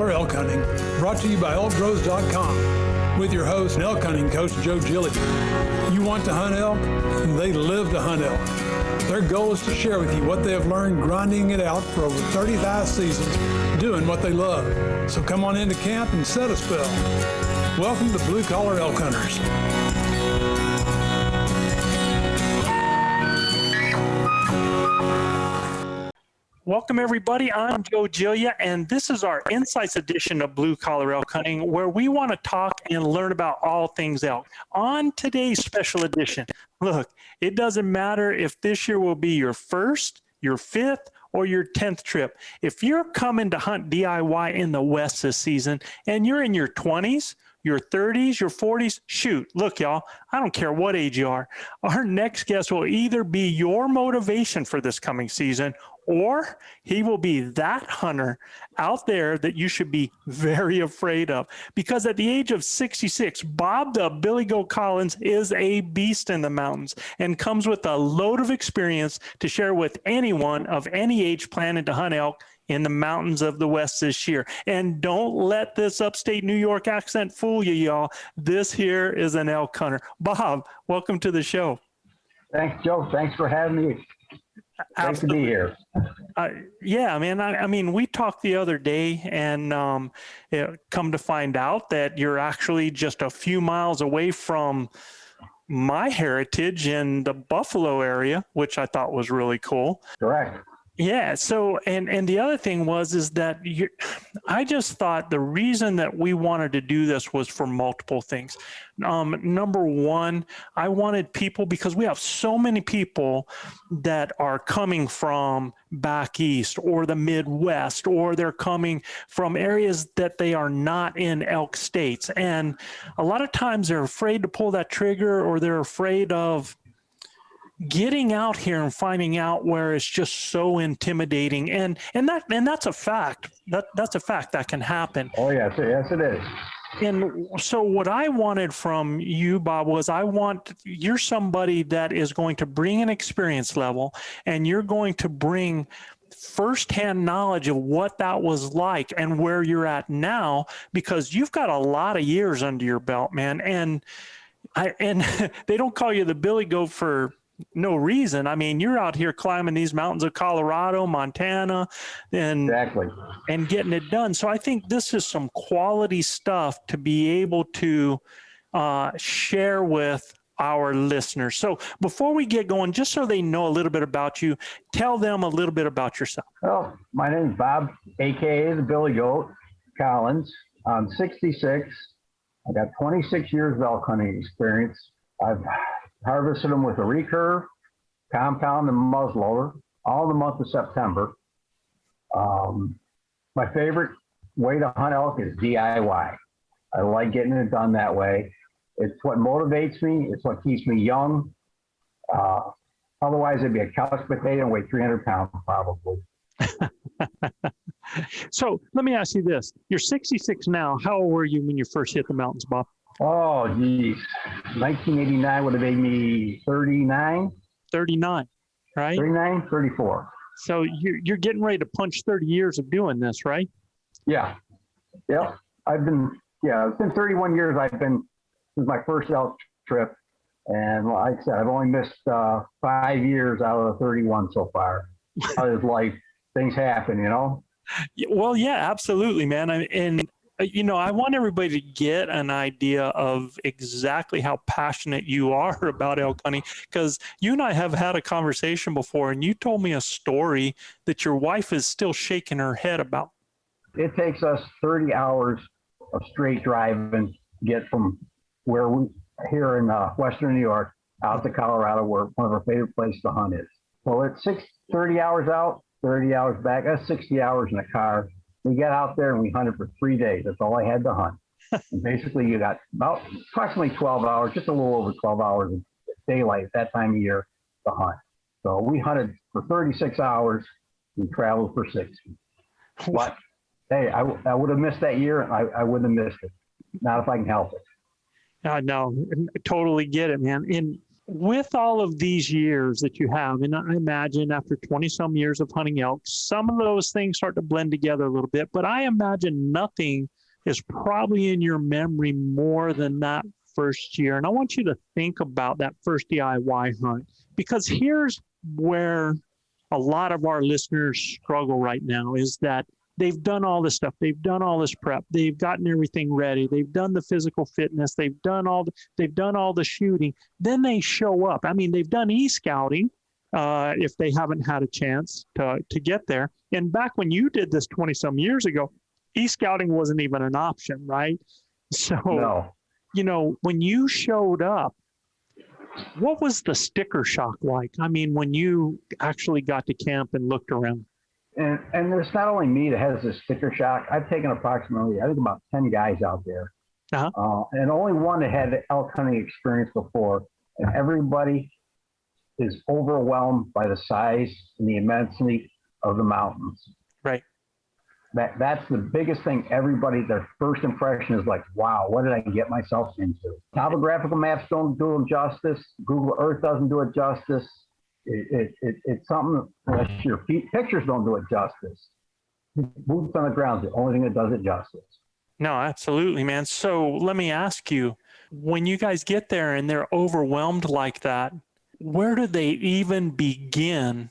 Collar Elk Hunting, brought to you by ElkBros.com, with your host and elk hunting coach, Joe Gillia. You want to hunt elk? They live to hunt elk. Their goal is to share with you what they have learned grinding it out for over 35 seasons, doing what they love. So come on into camp and set a spell. Welcome to Blue Collar Elk Hunters. Welcome, everybody. I'm Joe Gillia, and this is our Insights edition of Blue Collar Elk Hunting, where we want to talk and learn about all things elk. On today's special edition, look, it doesn't matter if this year will be your first, your fifth, or your 10th trip. If you're coming to hunt DIY in the West this season, and you're in your 20s, your 30s, your 40s, shoot, look, y'all, I don't care what age you are. Our next guest will either be your motivation for this coming season, or he will be that hunter out there that you should be very afraid of. Because at the age of 66, Bob the Billy Goat Collins is a beast in the mountains and comes with a load of experience to share with anyone of any age planning to hunt elk in the mountains of the West this year. And don't let this upstate New York accent fool you, y'all. This here is an elk hunter. Bob, welcome to the show. Thanks, Joe. Thanks for having me. Great to be here. Yeah, man. I mean, we talked the other day, and come to find out that you're actually just a few miles away from my heritage in the Buffalo area, which I thought was really cool. Correct. Yeah. So, and the other thing is that I just thought the reason that we wanted to do this was for multiple things. Number one, I wanted people, because we have so many people that are coming from back east or the Midwest, or they're coming from areas that they are not in elk states. And a lot of times they're afraid to pull that trigger, or they're afraid of getting out here and finding out where it's just so intimidating, and that's a fact. That's a fact that can happen. Oh yes, it is. And so what I wanted from you, Bob, was you're somebody that is going to bring an experience level, and you're going to bring firsthand knowledge of what that was like and where you're at now, because you've got a lot of years under your belt, man. And they don't call you the Billy Goat for no reason. I mean, you're out here climbing these mountains of Colorado, Montana, and getting it done. So I think this is some quality stuff to be able to share with our listeners. So before we get going, just so they know a little bit about you, tell them a little bit about yourself. Well, my name is Bob, aka the Billy Goat Collins. I'm 66. I got 26 years of elk hunting experience. I've harvested them with a recurve, compound, and muzzleloader, all in the month of September. My favorite way to hunt elk is DIY. I like getting it done that way. It's what motivates me. It's what keeps me young. Otherwise, I'd be a couch potato and weigh 300 pounds probably. So let me ask you this. You're 66 now. How old were you when you first hit the mountains, Bob? Oh, geez. 1989 would have made me 39. 39, right? 39, 34. So you're getting ready to punch 30 years of doing this, right? Yeah. Yep. It's been 31 years. This is my first elk trip. And like I said, I've only missed 5 years out of the 31 so far. Out of life, things happen, you know? Well, yeah, absolutely, man. I want everybody to get an idea of exactly how passionate you are about elk hunting, because you and I have had a conversation before, and you told me a story that your wife is still shaking her head about. It takes us 30 hours of straight driving to get from where we here in Western New York out to Colorado, where one of our favorite places to hunt is. So it's 30 hours out, 30 hours back. That's 60 hours in a car. We got out there and we hunted for 3 days. That's all I had to hunt. And basically, you got about approximately 12 hours, just a little over 12 hours of daylight at that time of year to hunt. So we hunted for 36 hours. We traveled for 60. But hey, I would have missed that year. I wouldn't have missed it. Not if I can help it. No, I totally get it, man. with all of these years that you have, and I imagine after 20 some years of hunting elk, some of those things start to blend together a little bit, but I imagine nothing is probably in your memory more than that first year. And I want you to think about that first DIY hunt, because here's where a lot of our listeners struggle right now is that they've done all this stuff. They've done all this prep. They've gotten everything ready. They've done the physical fitness. They've done all the shooting. Then they show up. I mean, they've done e-scouting if they haven't had a chance to get there. And back when you did this 20 some years ago, e-scouting wasn't even an option, right? So, No. you know, when you showed up, what was the sticker shock like? I mean, when you actually got to camp and looked around. And there's not only me that has this sticker shock. I've taken approximately, I think, about 10 guys out there. And only one that had elk hunting experience before. And everybody is overwhelmed by the size and the immensity of the mountains. Right. That's the biggest thing. Everybody, their first impression is like, wow, what did I get myself into? Topographical maps don't do them justice. Google Earth doesn't do it justice. It's something that your pictures don't do it justice. Boots on the ground is the only thing that does it justice. No, absolutely, man. So let me ask you, when you guys get there and they're overwhelmed like that, where do they even begin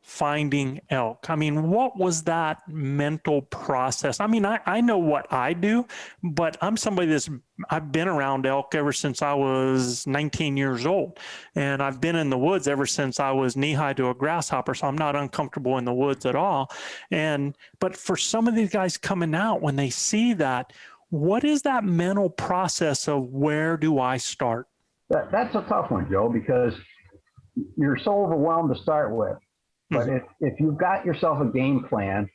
finding elk? I mean, what was that mental process? I mean, I know what I do, but I'm somebody I've been around elk ever since I was 19 years old. And I've been in the woods ever since I was knee-high to a grasshopper. So I'm not uncomfortable in the woods at all. But for some of these guys coming out, when they see that, what is that mental process of where do I start? That's a tough one, Joe, because you're so overwhelmed to start with. But if you've got yourself a game plan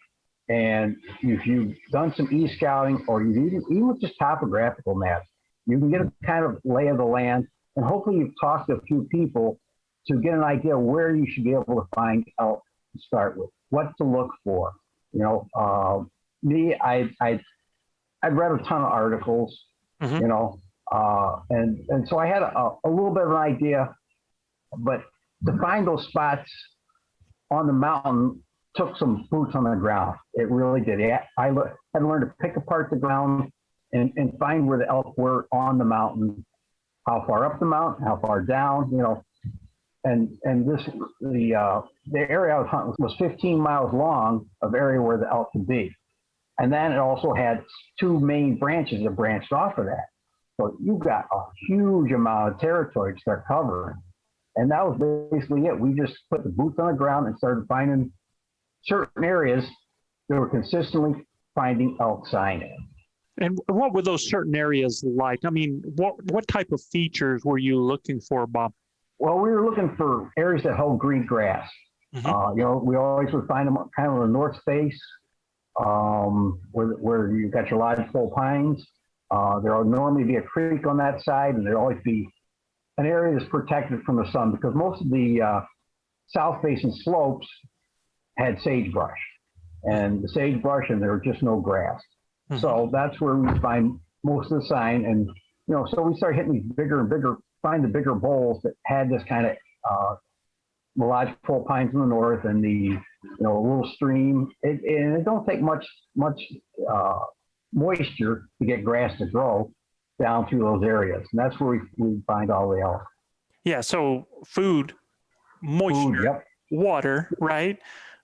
and if you've done some e-scouting or even with just topographical maps, you can get a kind of lay of the land, and hopefully you've talked to a few people to get an idea where you should be able to find elk to start with, what to look for. You know, I've read a ton of articles, you know, and so I had a little bit of an idea, but to find those spots on the mountain took some boots on the ground. It really did. I had to learn to pick apart the ground and find where the elk were on the mountain, how far up the mountain, how far down, you know. And the area I was hunting was 15 miles long of area where the elk could be. And then it also had two main branches that branched off of that. So you got a huge amount of territory to start covering. And that was basically it. We just put the boots on the ground and started finding certain areas that were consistently finding elk sign in. And what were those certain areas like? I mean, what type of features were you looking for, Bob? Well, we were looking for areas that held green grass. You know, we always would find them kind of on the north face, where you got your lodgepole pines. There will normally be a creek on that side, and there'll always be an area that's protected from the sun, because most of the south-facing slopes had sagebrush, and the sagebrush, and there was just no grass. So that's where we find most of the sign. And, you know, so we started hitting these bigger and bigger, find the bigger bowls that had this kind of lodgepole pines in the north and the, you know, a little stream. And it don't take much moisture to get grass to grow down through those areas. And that's where we find all the elk. Yeah, so food, moisture, water, right?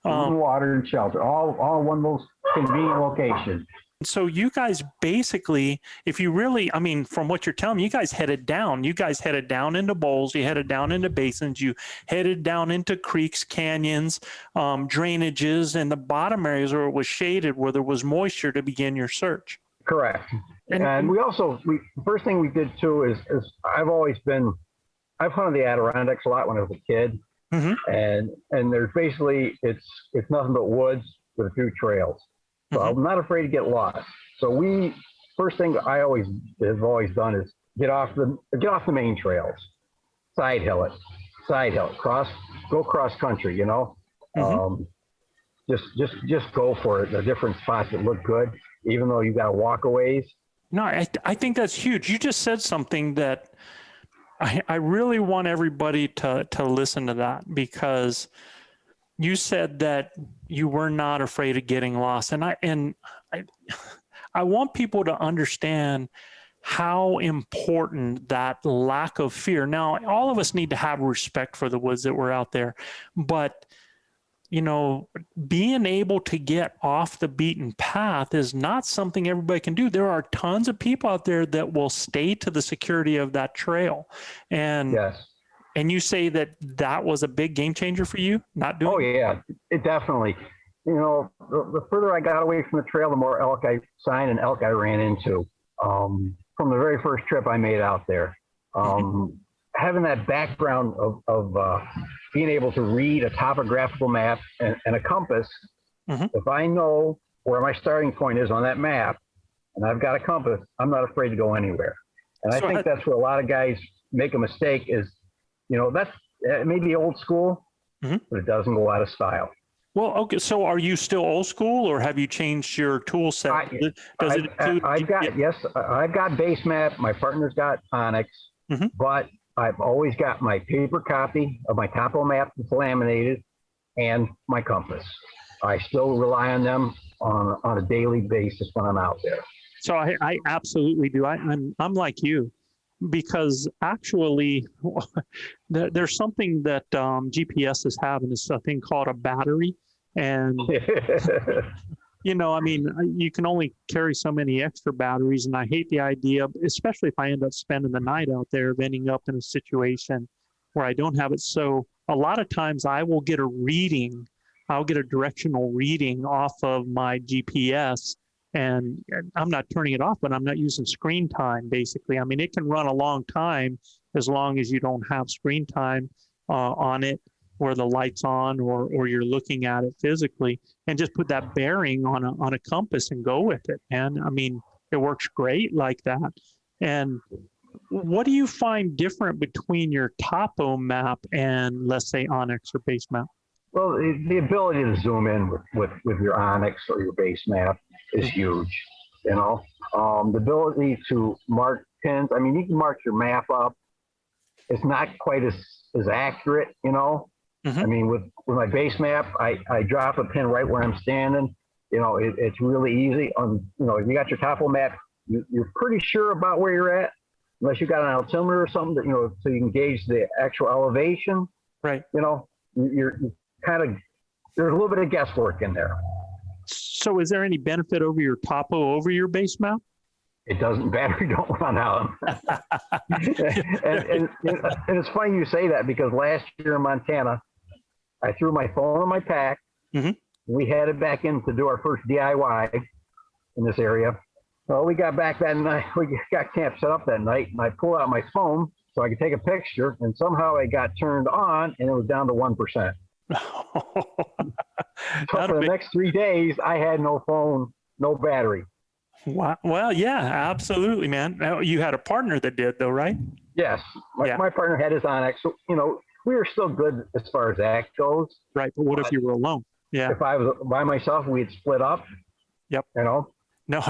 Water and shelter, all one most convenient location. So you guys basically, if you really, I mean, from what you're telling me, you guys headed down. You guys headed down into bowls. You headed down into basins. You headed down into creeks, canyons, drainages, and the bottom areas where it was shaded, where there was moisture to begin your search. Correct. And we also, the first thing we did too is I've hunted the Adirondacks a lot when I was a kid. And there's basically, it's nothing but woods with a few trails. So I'm not afraid to get lost. So first thing I have always done is get off the main trails, side hill it, go cross country, you know. Just go for it. The different spots that look good, even though you got to walk a ways. No, I think that's huge. You just said something that I really want everybody to listen to that, because you said that you were not afraid of getting lost. And I want people to understand how important that lack of fear. Now, all of us need to have respect for the woods that we're out there, but you know, being able to get off the beaten path is not something everybody can do. There are tons of people out there that will stay to the security of that trail. And Yes. and you say that that was a big game changer for you, not doing. Oh yeah, it definitely. You know, the further I got away from the trail, the more elk I signed and elk I ran into. From the very first trip I made out there, having that background of being able to read a topographical map and a compass, if I know where my starting point is on that map, and I've got a compass, I'm not afraid to go anywhere. And I think that's where a lot of guys make a mistake is, you know, that's maybe old school, but it doesn't go out of style. Well, okay. So are you still old school, or have you changed your tool set? I've got base map. My partner's got Onyx, but I've always got my paper copy of my topo map that's laminated and my compass. I still rely on them on a daily basis when I'm out there. So I absolutely do. I'm like you, because actually there's something that GPS is having, is a thing called a battery. And, you know, I mean, you can only carry so many extra batteries. And I hate the idea, especially if I end up spending the night out there, of ending up in a situation where I don't have it. So a lot of times I will get a reading. I'll get a directional reading off of my GPS. And I'm not turning it off, but I'm not using screen time, basically. I mean, it can run a long time as long as you don't have screen time on it, or the light's on, or you're looking at it physically, and just put that bearing on a compass and go with it. And I mean, it works great like that. And what do you find different between your topo map and, let's say, Onyx or base map? Well, the ability to zoom in with your Onyx or your base map is huge. You know, the ability to mark pins. I mean, you can mark your map up. It's not quite as accurate, you know. I mean, with my base map, I drop a pin right where I'm standing. You know, it's really easy. You know, if you got your topo map, you're pretty sure about where you're at, unless you got an altimeter or something that, you know, so you can gauge the actual elevation. Right. You know, you're kind of, there's a little bit of guesswork in there. So is there any benefit over your topo over your base map? It doesn't, battery don't run out. and it's funny you say that, because last year in Montana, I threw my phone in my pack. We headed back in to do our first DIY in this area. Well, we got back that night. We got camp set up that night, and I pulled out my phone so I could take a picture, and somehow it got turned on, and it was down to 1%. So for the next 3 days, I had no phone, no battery. Wow. Well, yeah, absolutely, man. Now, you had a partner that did, though, right? Yes. My partner had his Onyx. So, you know, we were still good as far as that goes. Right. But what if you were alone? Yeah. If I was by myself, we'd split up. Yep. You know? No,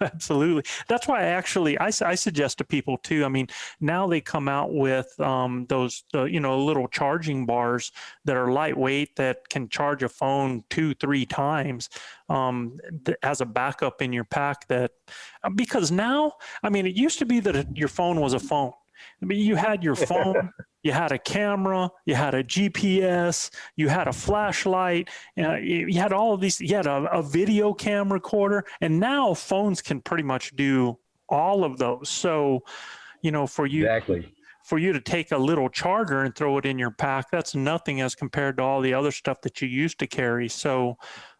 absolutely. That's why I suggest to people too. I mean, now they come out with those, you know, little charging bars that are lightweight, that can charge a phone 2-3 times as a backup in your pack. That, because now, I mean, it used to be that your phone was a phone. I mean, you had your phone, you had a camera, you had a GPS, you had a flashlight, you had all of these, you had a video cam recorder, and now phones can pretty much do all of those. So, you know, for you to take a little charger and throw it in your pack, that's nothing as compared to all the other stuff that you used to carry. So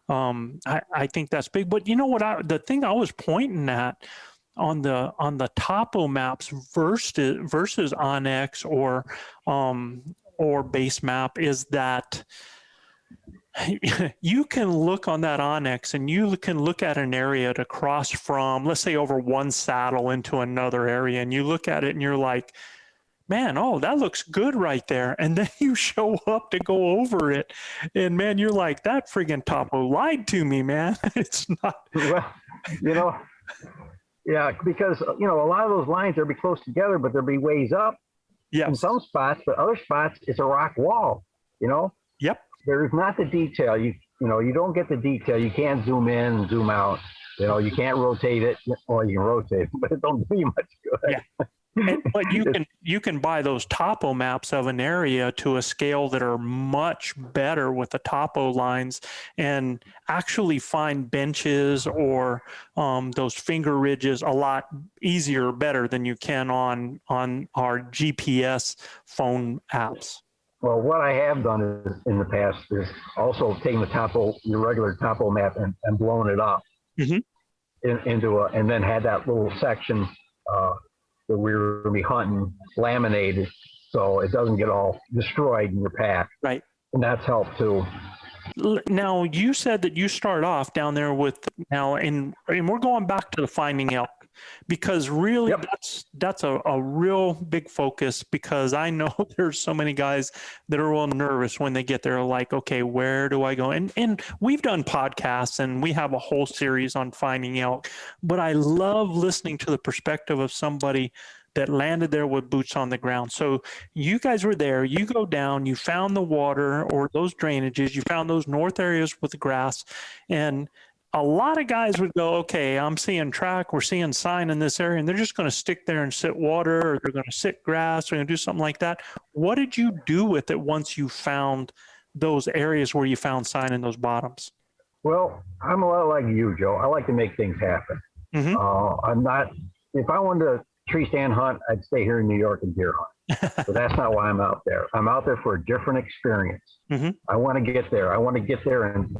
I think that's big. But you know what, the thing I was pointing at on the topo maps versus Onyx or base map is that you can look on that Onyx and you can look at an area to cross from, let's say, over one saddle into another area, and you look at it and you're like, man, oh, that looks good right there. And then you show up to go over it, and man, you're like, that friggin' topo lied to me, man. It's not. Well, you know, yeah, because, you know, a lot of those lines, they'll be close together, but there'll be ways up Yes. in some spots, but other spots it's a rock wall. You know, Yep. there's not the detail. You know, you don't get the detail. You can't zoom in and zoom out. You know, you can't rotate it. Well, you can rotate it, but it don't do you much good. Yeah. But you can buy those topo maps of an area to a scale that are much better with the topo lines, and actually find benches or those finger ridges a lot easier, better than you can on our GPS phone apps. Well, what I have done is, in the past, is also taking your regular topo map and blowing it up into and then had that little section that we were going to be hunting laminated so it doesn't get all destroyed in your pack. Right. And that's helped too. Now, you said that you start off down there and we're going back to the finding elk, because really that's a real big focus, because I know there's so many guys that are real nervous when they get there, like, okay, where do I go? And we've done podcasts and we have a whole series on finding elk, but I love listening to the perspective of somebody that landed there with boots on the ground. So you guys were there, you go down, you found the water or those drainages, you found those north areas with the grass, and a lot of guys would go, okay, I'm seeing track, we're seeing sign in this area, and they're just going to stick there and sit water, or they're going to sit grass, or they're going to do something like that. What did you do with it once you found those areas where you found sign in those bottoms? Well, I'm a lot like you, Joe. I like to make things happen. I'm not, if I wanted to tree stand hunt, I'd stay here in New York and deer hunt. But that's not why I'm out there. I'm out there for a different experience. I want to get there. I want to get there and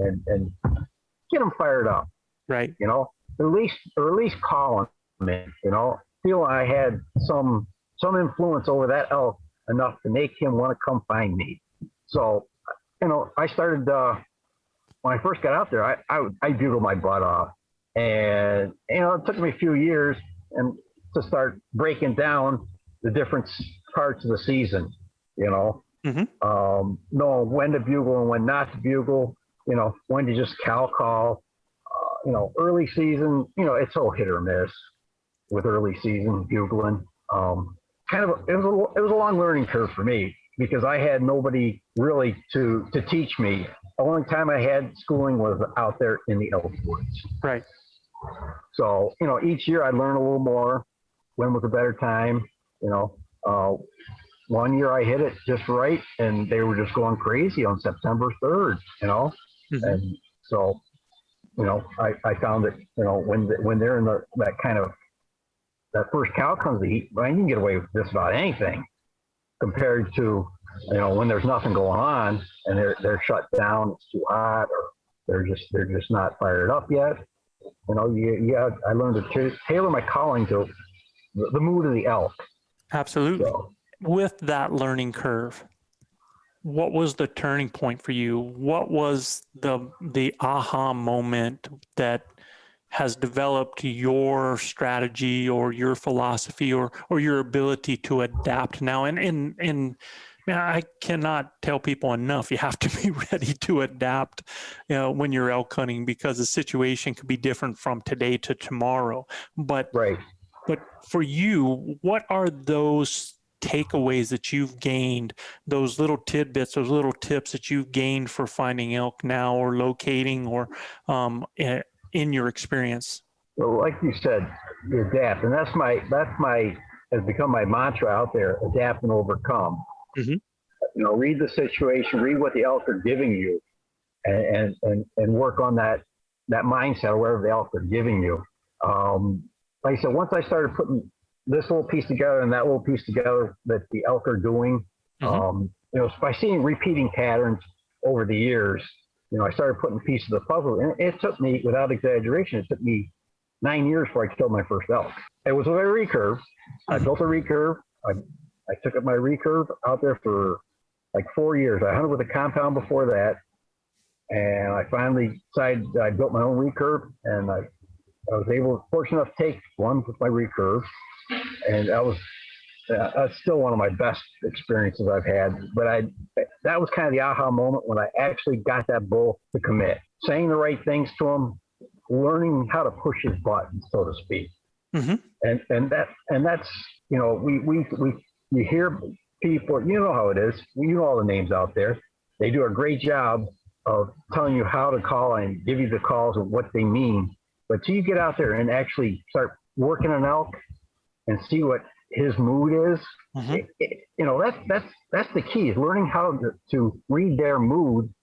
get them fired up. Right. You know, at least call them in, you know, feel I had some influence over that elk enough to make him want to come find me. So, you know, I started, when I first got out there, I bugled my butt off, and, you know, it took me a few years and to start breaking down the different parts of the season, you know, knowing when to bugle and when not to bugle, you know, when to just call, you know, early season, you know, it's all hit or miss with early season bugling. It was a long learning curve for me, because I had nobody really to teach me. The only time I had schooling was out there in the elk woods. Right. So, you know, each year I learned a little more. When was a better time? You know, one year I hit it just right, and they were just going crazy on September 3rd, you know? And so, you know, I found that, you know, when they're in that first cow comes to eat, well, you can get away with just about anything compared to, you know, when there's nothing going on and they're shut down, it's too hot, or they're just not fired up yet. You know, I learned to tailor my calling to the mood of the elk. Absolutely. So, with that learning curve, what was the turning point for you? What was the aha moment that has developed your strategy or your philosophy or your ability to adapt now? And man, I cannot tell people enough. You have to be ready to adapt, you know, when you're elk hunting, because the situation could be different from today to tomorrow. But right. But for you, what are those takeaways that you've gained, those little tidbits, those little tips that you've gained for finding elk now, or locating, or in your experience? Well, like you said, you adapt, and that's has become my mantra out there: adapt and overcome. You know, read the situation, read what the elk are giving you, and work on that mindset of whatever the elk are giving you. Like I said, once I started putting this little piece together and that little piece together that the elk are doing, you know, by seeing repeating patterns over the years, you know, I started putting pieces of the puzzle. And it took me, without exaggeration, it took me 9 years before I killed my first elk. It was with a recurve. I built a recurve. I took up my recurve out there for like 4 years. I hunted with a compound before that. And I finally decided I built my own recurve, and I was fortunate enough to take one with my recurve, and that's still one of my best experiences I've had. But that was kind of the aha moment when I actually got that bull to commit, saying the right things to him, learning how to push his buttons, so to speak. And that's, you know, you hear people, you know how it is. You know all the names out there. They do a great job of telling you how to call and give you the calls and what they mean. But till you get out there and actually start working an elk and see what his mood is, that's the key, is learning how to read their mood.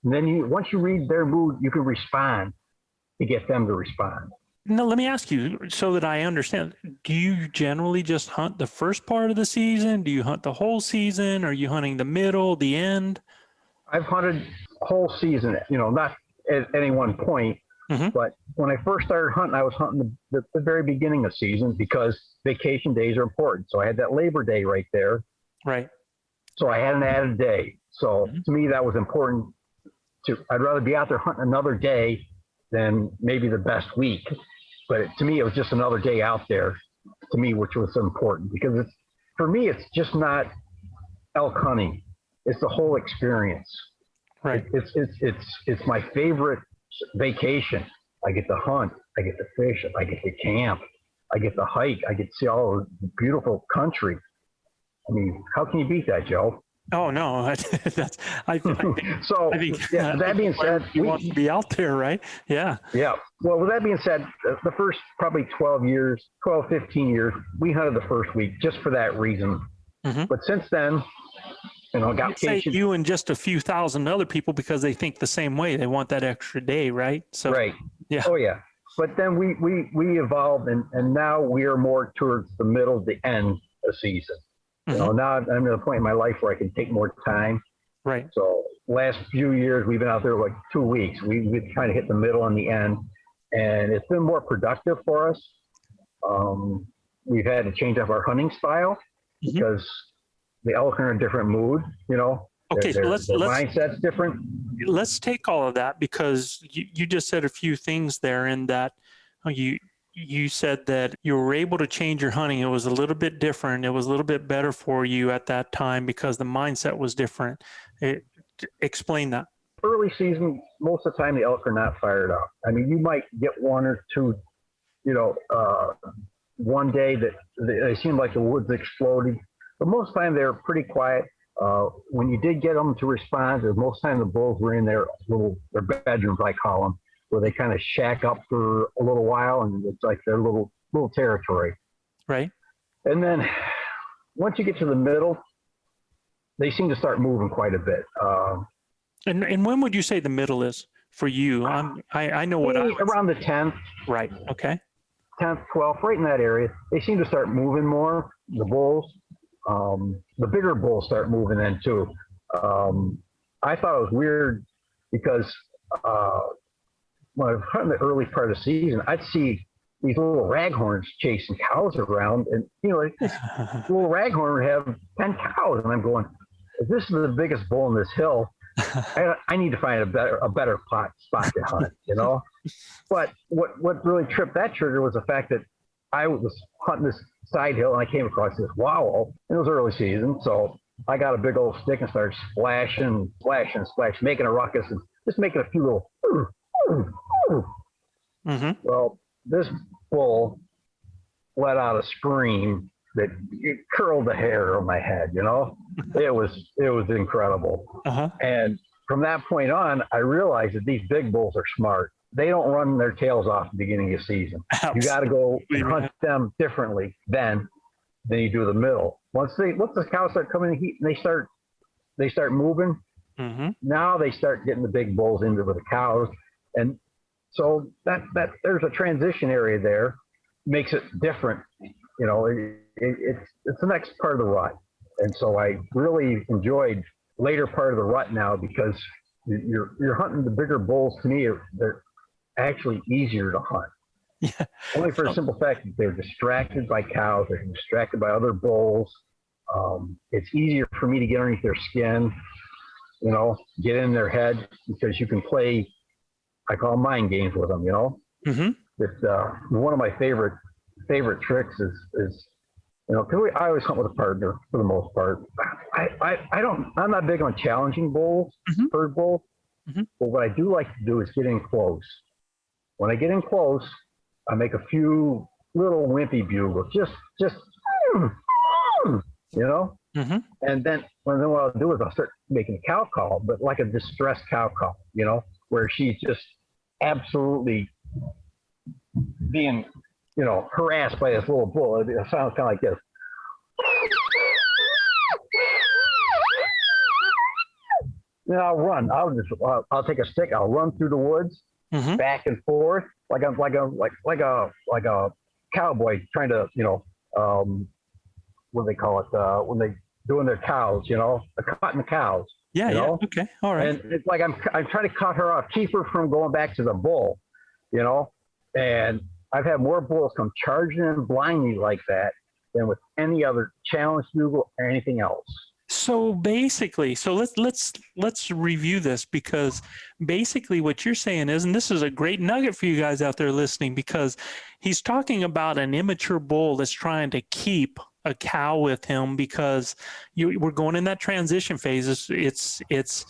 And then once you read their mood, you can respond to get them to respond. Now, let me ask you so that I understand. Do you generally just hunt the first part of the season? Do you hunt the whole season? Are you hunting the middle, the end? I've hunted whole season, not at any one point. But when I first started hunting, I was hunting the very beginning of season because vacation days are important. So I had that Labor Day right there. Right. So I had an added day. So to me, that was important. I'd rather be out there hunting another day than maybe the best week. But to me, it was just another day out there to me, which was important because for me, it's just not elk hunting. It's the whole experience. Right. It's my favorite vacation. I get to hunt, I get to fish, I get to camp, I get to hike, I get to see all the beautiful country. I mean, how can you beat that, Joe? Oh no, I think that being said, you want to be out there, right? Yeah. Well, with that being said, the first probably 12, 15 years, we hunted the first week just for that reason. But since then, got say you and just a few thousand other people because they think the same way. They want that extra day, right? So right. Yeah. Oh yeah. But then we evolved, and now we are more towards the middle, the end of season. Now I'm at a point in my life where I can take more time. Right. So last few years we've been out there like 2 weeks. We've kind of hit the middle and the end, and it's been more productive for us. We've had to change up our hunting style because the elk are in a different mood. Okay, so let's mindset's different. Let's take all of that because you just said a few things there in that you said that you were able to change your hunting. It was a little bit different. It was a little bit better for you at that time because the mindset was different. Explain that. Early season, most of the time the elk are not fired up. I mean, you might get one or two, one day that they seem like the woods exploded, but most of the time they're pretty quiet. When you did get them to respond, most of the time the bulls were in their bedrooms, I call them, where they kind of shack up for a little while, and it's like their little territory. Right. And then once you get to the middle, they seem to start moving quite a bit. And when would you say the middle is for you? I know what around the 10th. Right. Okay. 10th, 12th, right in that area. They seem to start moving more, the bulls. The bigger bulls start moving then too. I thought it was weird because when I was hunting the early part of the season, I'd see these little raghorns chasing cows around, and this little raghorn would have 10 cows, and I'm going, if this is the biggest bull in this hill, I need to find a better spot to hunt, But what really tripped that trigger was the fact that I was hunting this side hill and I came across this wallow, and it was early season, so I got a big old stick and started splashing, making a ruckus and just making a few little. Well, this bull let out a scream that curled the hair on my head. It was incredible. And from that point on, I realized that these big bulls are smart. They don't run their tails off at the beginning of the season. Absolutely. You got to go hunt them differently than you do the middle. Once the cows start coming in heat and they start moving, now they start getting the big bulls into with the cows, and so that there's a transition area there, makes it different. It's the next part of the rut, and so I really enjoyed later part of the rut now because you're hunting the bigger bulls. To me, they're actually easier to hunt. Yeah. Only for the simple fact that they're distracted by cows, they're distracted by other bulls. It's easier for me to get underneath their skin, get in their head, because you can play, I call them mind games with them, It's one of my favorite tricks is because I always hunt with a partner for the most part. I'm not big on challenging bulls, herd bulls, but what I do like to do is get in close. When I get in close, I make a few little wimpy bugles, just you know? Mm-hmm. And then what I'll do is I'll start making a cow call, but like a distressed cow call, you know, where she's just absolutely being, you know, harassed by this little bull. It sounds kind of like this. Then I'll run. I'll take a stick. I'll run through the woods, Mm-hmm. back and forth, like a cowboy trying to, you know, what do they call it? When they doing their cows, you know, cutting the cows. Yeah. You know? Okay. All right. And it's like I'm trying to cut her off, keep her from going back to the bull, you know. And I've had more bulls come charging in blindly like that than with any other challenge bugle or anything else. So basically, let's review this, because basically what you're saying is, and this is a great nugget for you guys out there listening, because he's talking about an immature bull that's trying to keep a cow with him, because we're going in that transition phase. It's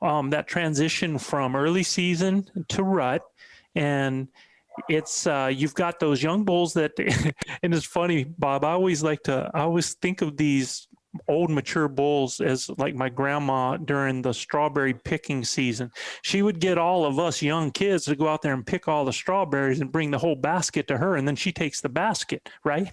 that transition from early season to rut, and it's you've got those young bulls that, and it's funny, Bob, I always think of these old mature bulls as like my grandma during the strawberry picking season. She would get all of us young kids to go out there and pick all the strawberries and bring the whole basket to her, and then she takes the basket, right?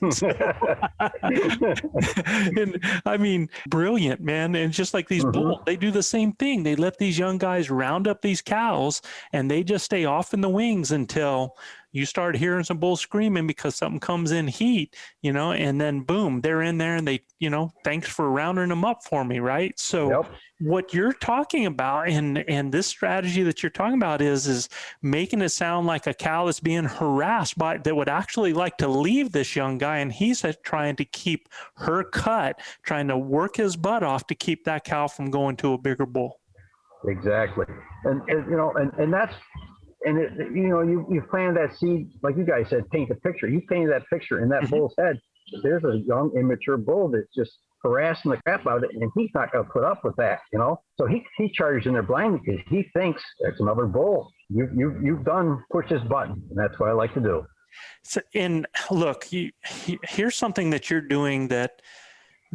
And I mean, brilliant, man. And just like these bulls, they do the same thing. They let these young guys round up these cows, and they just stay off in the wings until you start hearing some bulls screaming because something comes in heat, you know, and then boom, they're in there, and they, you know, thanks for rounding them up for me, right? So what you're talking about, and this strategy that you're talking about is making it sound like a cow that's being harassed by, that would actually like to leave this young guy, and he's trying to keep her cut, trying to work his butt off to keep that cow from going to a bigger bull. Exactly. And you know, and that's, and it, you know, you plant that seed, like you guys said, paint the picture. You painted that picture in that bull's head. There's a young, immature bull that's just harassing the crap out of it, and he's not going to put up with that, you know. So he charges in there blindly because he thinks that's another bull. You've done push this button, and that's what I like to do. So, and look, here's something that you're doing that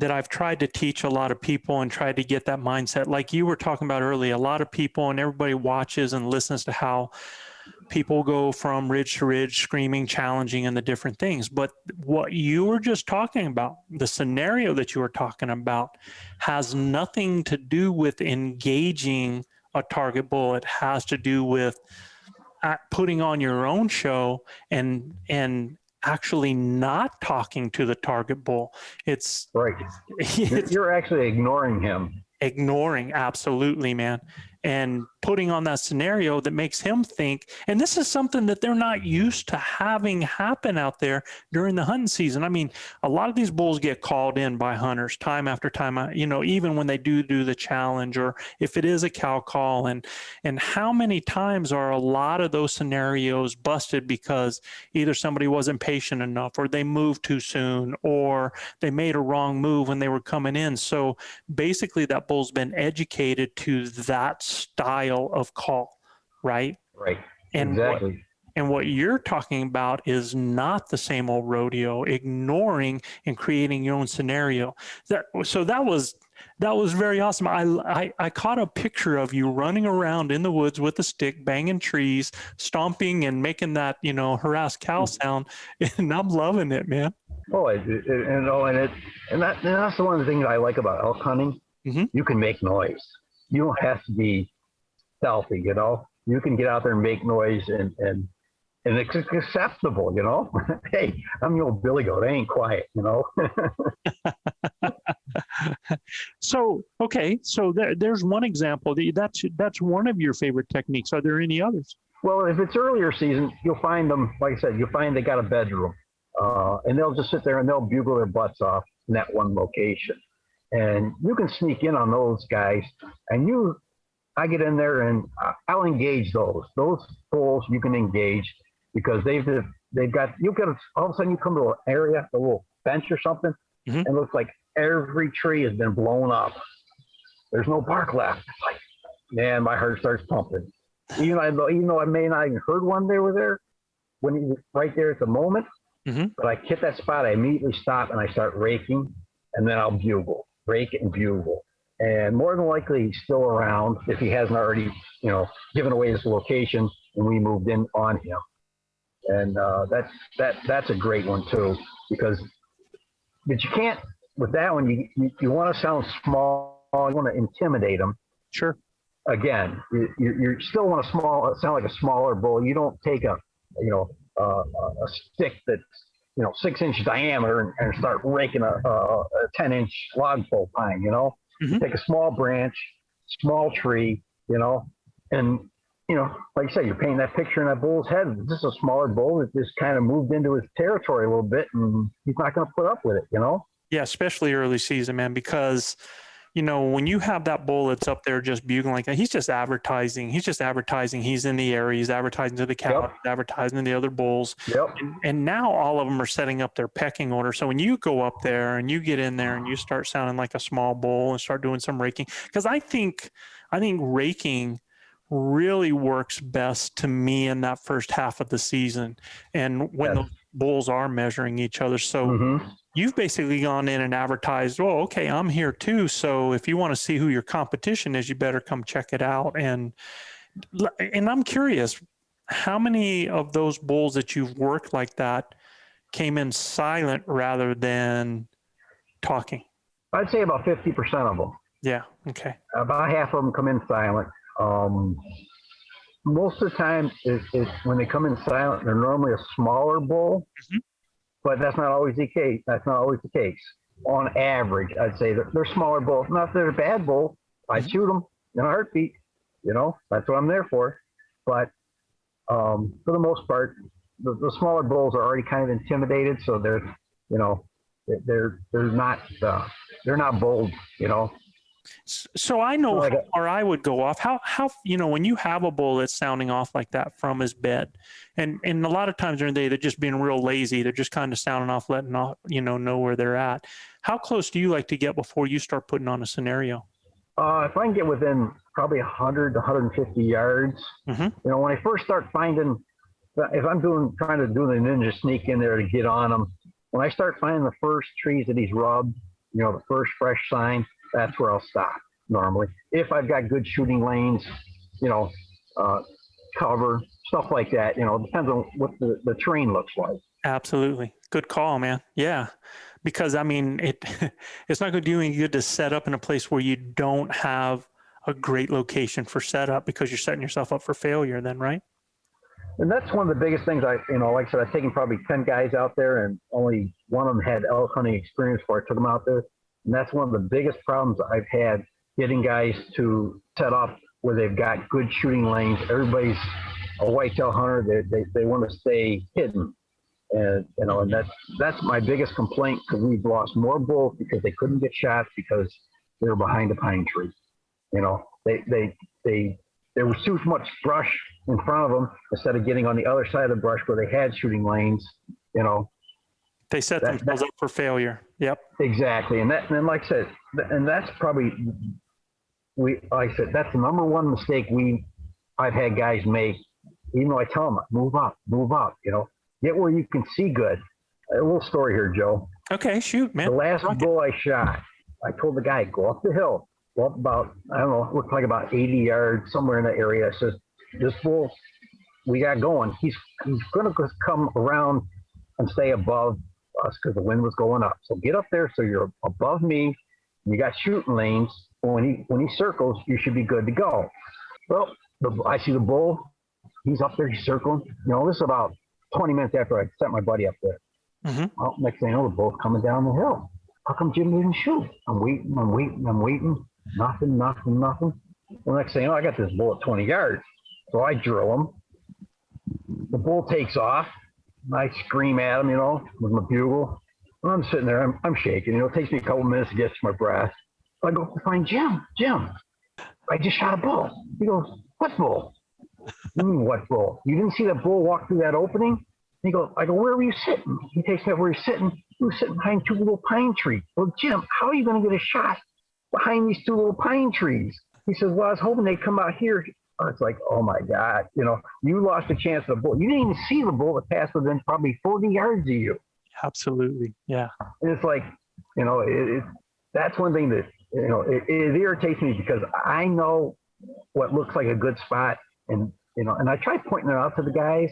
I've tried to teach a lot of people and tried to get that mindset. Like you were talking about earlier, a lot of people and everybody watches and listens to how people go from ridge to ridge, screaming, challenging, and the different things. But what you were just talking about, the scenario that you were talking about, has nothing to do with engaging a target bull. It has to do with putting on your own show and actually not talking to the target bull. It's right. You're actually ignoring him. Ignoring, absolutely, man. And putting on that scenario that makes him think, and this is something that they're not used to having happen out there during the hunting season. I mean, a lot of these bulls get called in by hunters time after time, you know, even when they do the challenge, or if it is a cow call, and how many times are a lot of those scenarios busted because either somebody wasn't patient enough, or they moved too soon, or they made a wrong move when they were coming in. So basically that bull's been educated to that style of call, right? Right. And exactly. What you're talking about is not the same old rodeo, ignoring and creating your own scenario. That was very awesome. I caught a picture of you running around in the woods with a stick, banging trees, stomping, and making that, you know, harassed cow sound, and I'm loving it, man. Oh, that's the one of the things I like about elk hunting. You can make noise. You don't have to be stealthy, you know. You can get out there and make noise, and it's acceptable, you know. Hey, I'm the old Billy Goat. I ain't quiet, you know. So there's one example. That's one of your favorite techniques. Are there any others? Well, if it's earlier season, you'll find them. Like I said, you'll find they got a bedroom, and they'll just sit there and they'll bugle their butts off in that one location. And you can sneak in on those guys, and I get in there and I'll engage those bulls. You can engage because they've got, all of a sudden you come to an area, a little bench or something, and it looks like every tree has been blown up. There's no bark left. It's like, man, my heart starts pumping. Even though I may not even heard one they were there when he was right there at the moment, but I hit that spot, I immediately stop and I start raking. and then I'll bugle, rake and bugle. And more than likely, he's still around if he hasn't already, given away his location when we moved in on him. And that's a great one too, but you can't with that one. You want to sound small, you want to intimidate them. Sure. Again, you still want to sound like a smaller bull. You don't take a stick that's 6-inch diameter and start raking a 10-inch lodgepole pine. Mm-hmm. Take a small branch, small tree, and like I said, you're painting that picture in that bull's head. This is a smaller bull that just kind of moved into his territory a little bit, and he's not going to put up with it. Yeah, especially early season, man, because when you have that bull that's up there just bugling like that, he's just advertising. He's in the area. He's advertising to the cow. Yep. He's advertising to the other bulls. Yep. And now all of them are setting up their pecking order. So when you go up there and you get in there and you start sounding like a small bull and start doing some raking, because I think raking really works best to me in that first half of the season, and when the bulls are measuring each other. So you've basically gone in and advertised, oh, okay, I'm here too. So if you want to see who your competition is, you better come check it out. And I'm curious, how many of those bulls that you've worked like that came in silent rather than talking? I'd say about 50% of them. Yeah. Okay. About half of them come in silent. Most of the time, when they come in silent, they're normally a smaller bull. Mm-hmm. But that's not always the case. On average, I'd say they're smaller bulls. Not that they're a bad bull. I'd shoot them in a heartbeat. That's what I'm there for. But for the most part, the smaller bulls are already kind of intimidated, so they're not bold. So I know how far I would go off. How when you have a bull that's sounding off like that from his bed, and a lot of times during the day they're just being real lazy. They're just kind of sounding off, letting off, know where they're at. How close do you like to get before you start putting on a scenario? If I can get within probably 100 to 150 yards, mm-hmm. When I first start finding, if I'm trying to do the ninja sneak in there to get on him, when I start finding the first trees that he's rubbed, the first fresh sign, that's where I'll stop normally. If I've got good shooting lanes, cover, stuff like that, it depends on what the terrain looks like. Absolutely. Good call, man. Yeah. Because it's not going to do any good to set up in a place where you don't have a great location for setup, because you're setting yourself up for failure then, right? And that's one of the biggest things like I said, I've taken probably 10 guys out there and only one of them had elk hunting experience before I took them out there. And that's one of the biggest problems I've had, getting guys to set up where they've got good shooting lanes. Everybody's a whitetail hunter. They want to stay hidden. And, and that's my biggest complaint, because we've lost more bulls because they couldn't get shot because they were behind a pine tree. There was too much brush in front of them instead of getting on the other side of the brush where they had shooting lanes, They set themselves up for failure. Yep. Exactly. And like I said, and that's probably, that's the number one mistake I've had guys make, even though I tell them, move up, get where you can see good. A little story here, Joe. Okay, shoot, man. The last bull I shot, I told the guy, go up the hill, go up about, I don't know, it looked like about 80 yards, somewhere in that area. I says, this bull we got going, he's going to come around and stay above us because the wind was going up. So get up there so you're above me. You got shooting lanes. When he circles, you should be good to go. Well, I see the bull. He's up there. He's circling. This is about 20 minutes after I set my buddy up there. Mm-hmm. Well, next thing I know, the bull's coming down the hill. How come Jim didn't shoot? I'm waiting. Nothing. Well, next thing I know, I got this bull at 20 yards. So I drill him. The bull takes off. I scream at him, with my bugle. And I'm sitting there, I'm shaking. It takes me a couple minutes to get to my breath. I go to find Jim. I just shot a bull. He goes, what bull? You mean what bull? You didn't see that bull walk through that opening? I go, where were you sitting? He takes me where he's sitting. He was sitting behind two little pine trees. Well, Jim, how are you going to get a shot behind these two little pine trees? He says, well, I was hoping they'd come out here. It's like, oh my God, you lost a chance of the bull. You didn't even see the bull that passed within probably 40 yards of you. Absolutely. Yeah. And it's like, That's one thing that, it irritates me because I know what looks like a good spot. And, and I try pointing it out to the guys,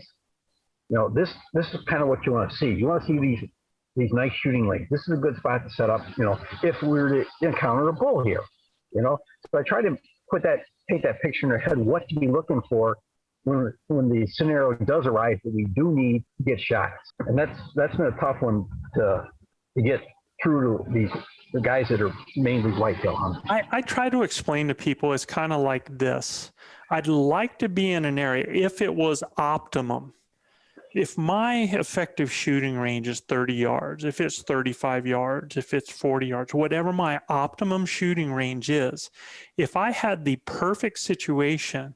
this is kind of what you want to see. You want to see these nice shooting lanes. This is a good spot to set up, if we were to encounter a bull here, So I try to paint that picture in their head, what to be looking for when the scenario does arise that we do need to get shots. And that's been a tough one to get through to the guys that are mainly whitetail hunting. I try to explain to people it's kind of like this. I'd like to be in an area, if it was optimum, if my effective shooting range is 30 yards, if it's 35 yards, if it's 40 yards, whatever my optimum shooting range is, if I had the perfect situation,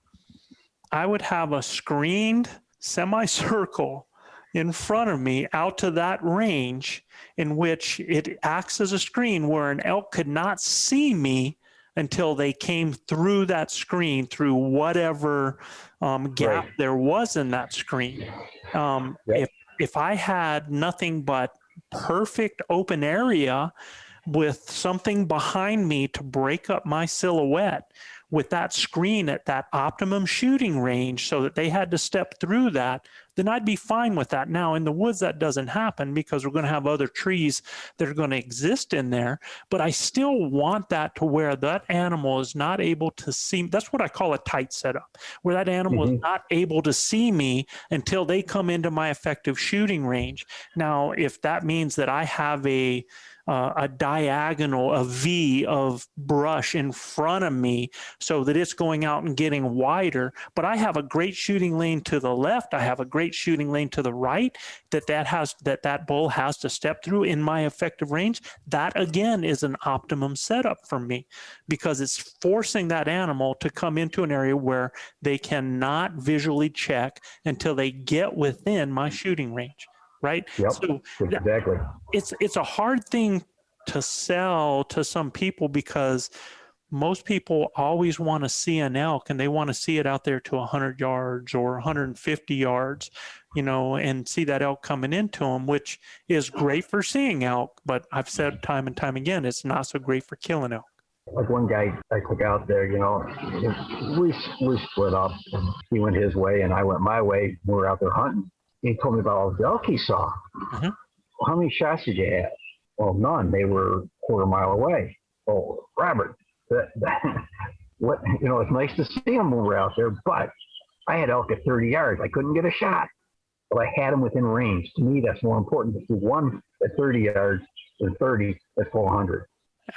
I would have a screened semicircle in front of me out to that range in which it acts as a screen where an elk could not see me until they came through that screen, through whatever gap there was in that screen. If I had nothing but perfect open area with something behind me to break up my silhouette, with that screen at that optimum shooting range so that they had to step through that, then I'd be fine with that. Now, in the woods, that doesn't happen because we're going to have other trees that are going to exist in there, but I still want that to where that animal is not able to see. That's what I call a tight setup, where that animal is not able to see me until they come into my effective shooting range. Now, if that means that I have a diagonal, a V of brush in front of me so that it's going out and getting wider, but I have a great shooting lane to the left, I have a great shooting lane to the right that bull has to step through in my effective range, that again is an optimum setup for me because it's forcing that animal to come into an area where they cannot visually check until they get within my shooting range. Right? Yep, so exactly. It's a hard thing to sell to some people because most people always want to see an elk and they want to see it out there to 100 yards or 150 yards, and see that elk coming into them, which is great for seeing elk. But I've said time and time again, it's not so great for killing elk. Like one guy I took out there, we split up. He went his way and I went my way. We were out there hunting. He told me about all the elk he saw. Well, how many shots did you have? Well, none. They were a quarter mile away. Oh, Robert, what? It's nice to see them when we're out there, but I had elk at 30 yards. I couldn't get a shot, but I had them within range. To me, that's more important. If you one at 30 yards than 30 at 400.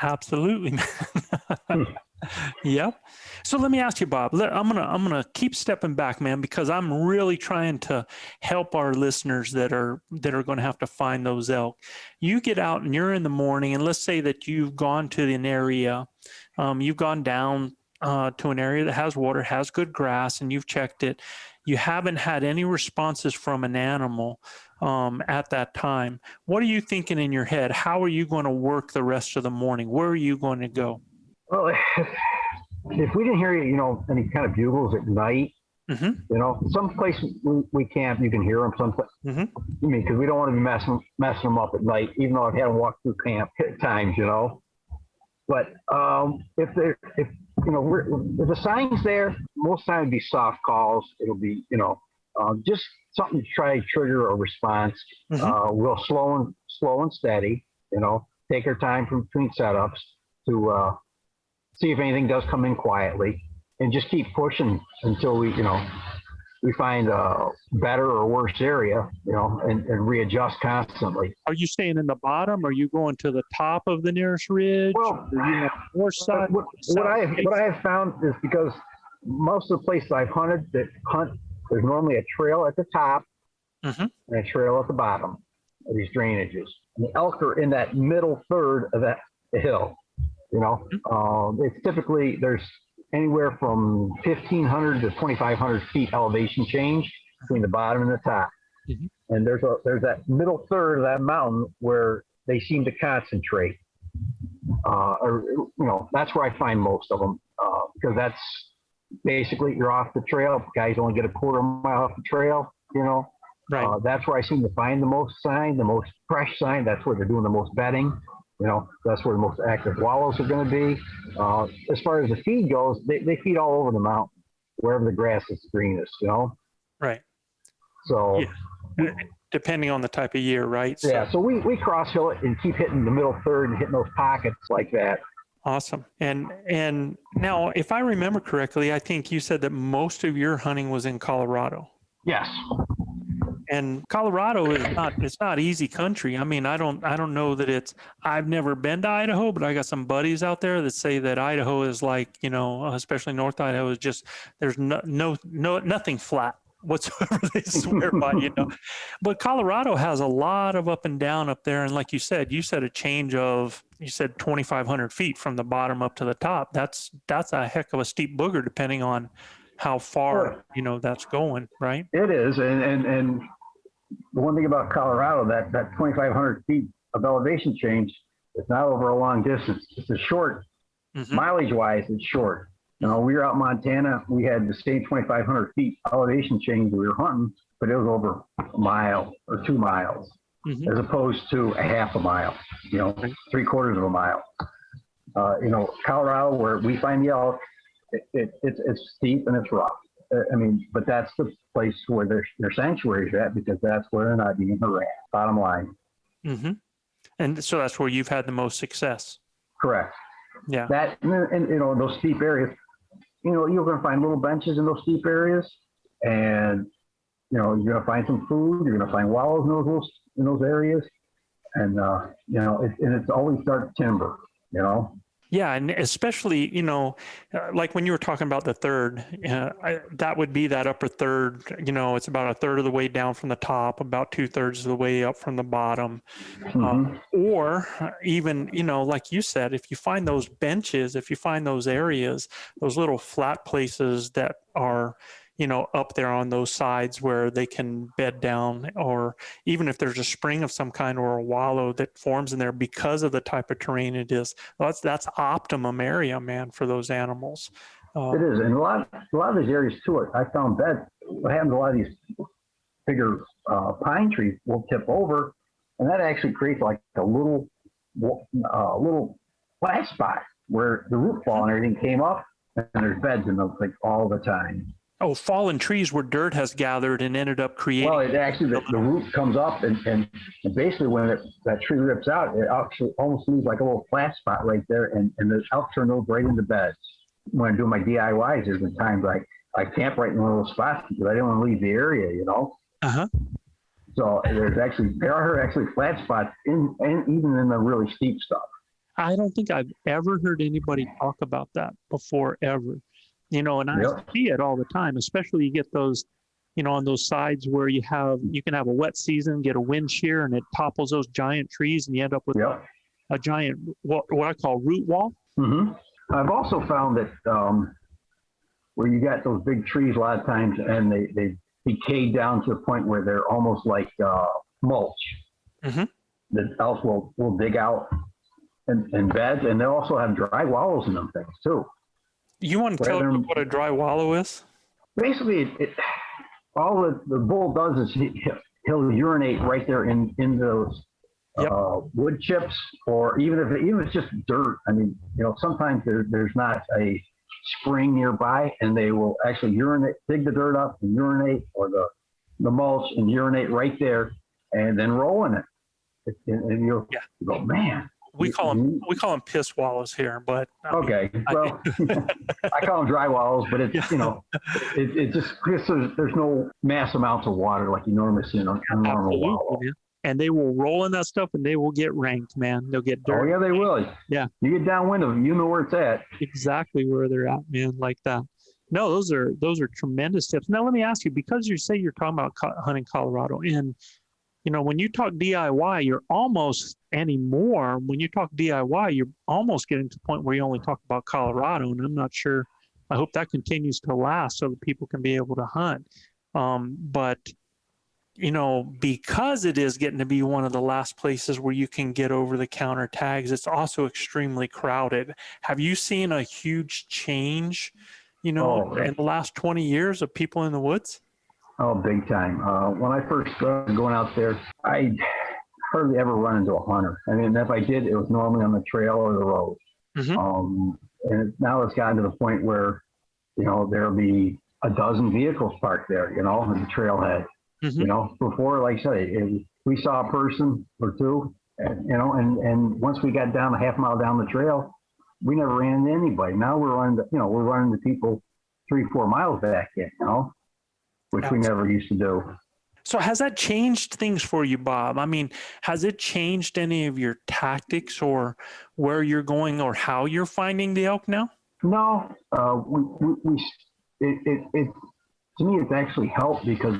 Absolutely. Yep. So let me ask you, Bob, I'm gonna keep stepping back, man, because I'm really trying to help our listeners that are going to have to find those elk. You get out and you're in the morning, and let's say that you've gone to an area, you've gone down to an area that has water, has good grass, and you've checked it. You haven't had any responses from an animal at that time. What are you thinking in your head? How are you going to work the rest of the morning? Where are you going to go? Well, if we didn't hear, any kind of bugles at night, some place we camp, you can hear them. Because we don't want to be messing them up at night, even though I've had them walk through camp at times, But if the sign's there, most times it'd be soft calls. It'll be, just something to try to trigger a response. We'll slow and steady, take our time from between setups to see if anything does come in quietly, and just keep pushing until we find a better or worse area, and readjust constantly. Are you staying in the bottom? Are you going to the top of the nearest ridge? Well, north side? What I have found is because most of the places I've hunted there's normally a trail at the top and a trail at the bottom of these drainages. And the elk are in that middle third of the hill. It's typically there's anywhere from 1,500 to 2,500 feet elevation change between the bottom and the top. And there's that middle third of that mountain where they seem to concentrate. That's where I find most of them because that's basically you're off the trail. Guys only get a quarter mile off the trail. Right. That's where I seem to find the most sign, the most fresh sign. That's where they're doing the most bedding. That's where the most active wallows are going to be. As far as the feed goes, they feed all over the mountain, wherever the grass is greenest, Right. So, Yeah. Depending on the type of year, right? Yeah, so we cross hill it and keep hitting the middle third and hitting those pockets like that. Awesome. And now, if I remember correctly, I think you said that most of your hunting was in Colorado. Yes. And Colorado it's not easy country. I mean, I don't know that I've never been to Idaho, but I got some buddies out there that say that Idaho is like, especially North Idaho is just, there's nothing flat whatsoever, they swear by. But Colorado has a lot of up and down up there. And like you said a change of, 2,500 feet from the bottom up to the top. That's a heck of a steep booger, depending on how far, that's going, right? It is. And the one thing about Colorado, that 2,500 feet of elevation change is not over a long distance. It's a short, mileage wise, it's short. We were out in Montana, we had the same 2,500 feet elevation change we were hunting, but it was over a mile or 2 miles, as opposed to a half a mile, 3/4 of a mile. Colorado, where we find the elk, it's steep and it's rough. But that's the place where their sanctuaries are at, because that's where they're not being harassed. Bottom line. And so that's where you've had the most success. Correct. Yeah. That and those steep areas, you're going to find little benches in those steep areas, and you're going to find some food. You're going to find wallows in those areas, and it's always dark timber. Yeah, and especially, like when you were talking about the third, that would be that upper third, it's about a third of the way down from the top, about 2/3 of the way up from the bottom. Or even, like you said, if you find those benches, if you find those areas, those little flat places that are, up there on those sides where they can bed down, or even if there's a spring of some kind or a wallow that forms in there because of the type of terrain it is, that's optimum area, man, for those animals. It is, and a lot of these areas too. I found that what happens, a lot of these bigger pine trees will tip over, and that actually creates like a little flat spot where the root ball and everything came up, and there's beds in those things all the time. Oh, fallen trees where dirt has gathered and ended up creating. Well, it actually, the root comes up, and basically when that tree rips out, it actually almost leaves like a little flat spot right there, and the elk turn those right into beds. When I do my DIYs, there's been times I camp right in one of those spots because I didn't want to leave the area, So there are actually flat spots even in the really steep stuff. I don't think I've ever heard anybody talk about that before, ever. And I see it all the time, especially you get those, on those sides where you can have a wet season, get a wind shear, and it topples those giant trees, and you end up with a giant, what I call root wall. I've also found that where you got those big trees a lot of times, and they decay down to the point where they're almost like mulch. The elk will dig out and beds, and they also have dry wallows in them things too. You want to tell them what a dry wallow is? Basically, all the bull does is he'll urinate right there in those wood chips, or even if it's just dirt. Sometimes there's not a spring nearby, and they will actually urinate, dig the dirt up and urinate, or the mulch, and urinate right there, and then roll in it. And you'll go, man. We call them piss wallows here, but okay. Well, I call them dry wallows, but it's it just there's no mass amounts of water like you normally see in a normal wallow. Man. And they will roll in that stuff, and they will get ranked, man. They'll get dirt. Oh yeah, they will. Yeah, you get downwind of them, you know where it's at. Exactly where they're at, man. Like that. No, those are tremendous tips. Now let me ask you, because you say you're talking about hunting Colorado, and when you talk DIY, you're almost anymore. When you talk DIY, you're almost getting to the point where you only talk about Colorado, and I'm not sure. I hope that continues to last so that people can be able to hunt. But because it is getting to be one of the last places where you can get over-the-counter tags, it's also extremely crowded. Have you seen a huge change, in the last 20 years of people in the woods? Oh, big time. When I first started going out there, I hardly ever run into a hunter. I mean, if I did, it was normally on the trail or the road. And now it's gotten to the point where, there'll be a dozen vehicles parked there, in the trailhead. Before, like I said, we saw a person or two, and once we got down a half mile down the trail, we never ran into anybody. Now we're running to people 3-4 miles back in, which we never used to do. So has that changed things for you, Bob? I mean, has it changed any of your tactics or where you're going or how you're finding the elk now? No, it to me, it's actually helped because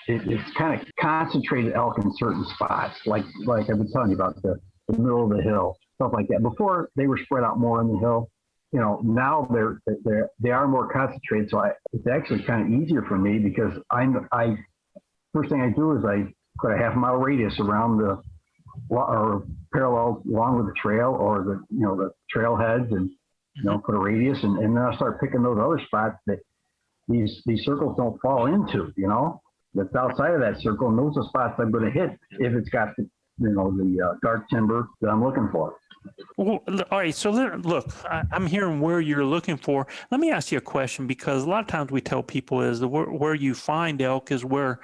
it's kind of concentrated elk in certain spots, like I've been telling you about the middle of the hill, stuff like that. Before they were spread out more on the hill. Now they are more concentrated, so it's actually kind of easier for me because first thing I do is I put a half mile radius around or parallel along with the trail or the trailheads and put a radius and then I start picking those other spots that these circles don't fall into, that's outside of that circle, and those are spots I'm going to hit if it's got the dark timber that I'm looking for. Well, all right. So look, I'm hearing where you're looking for. Let me ask you a question, because a lot of times we tell people is where you find elk is where,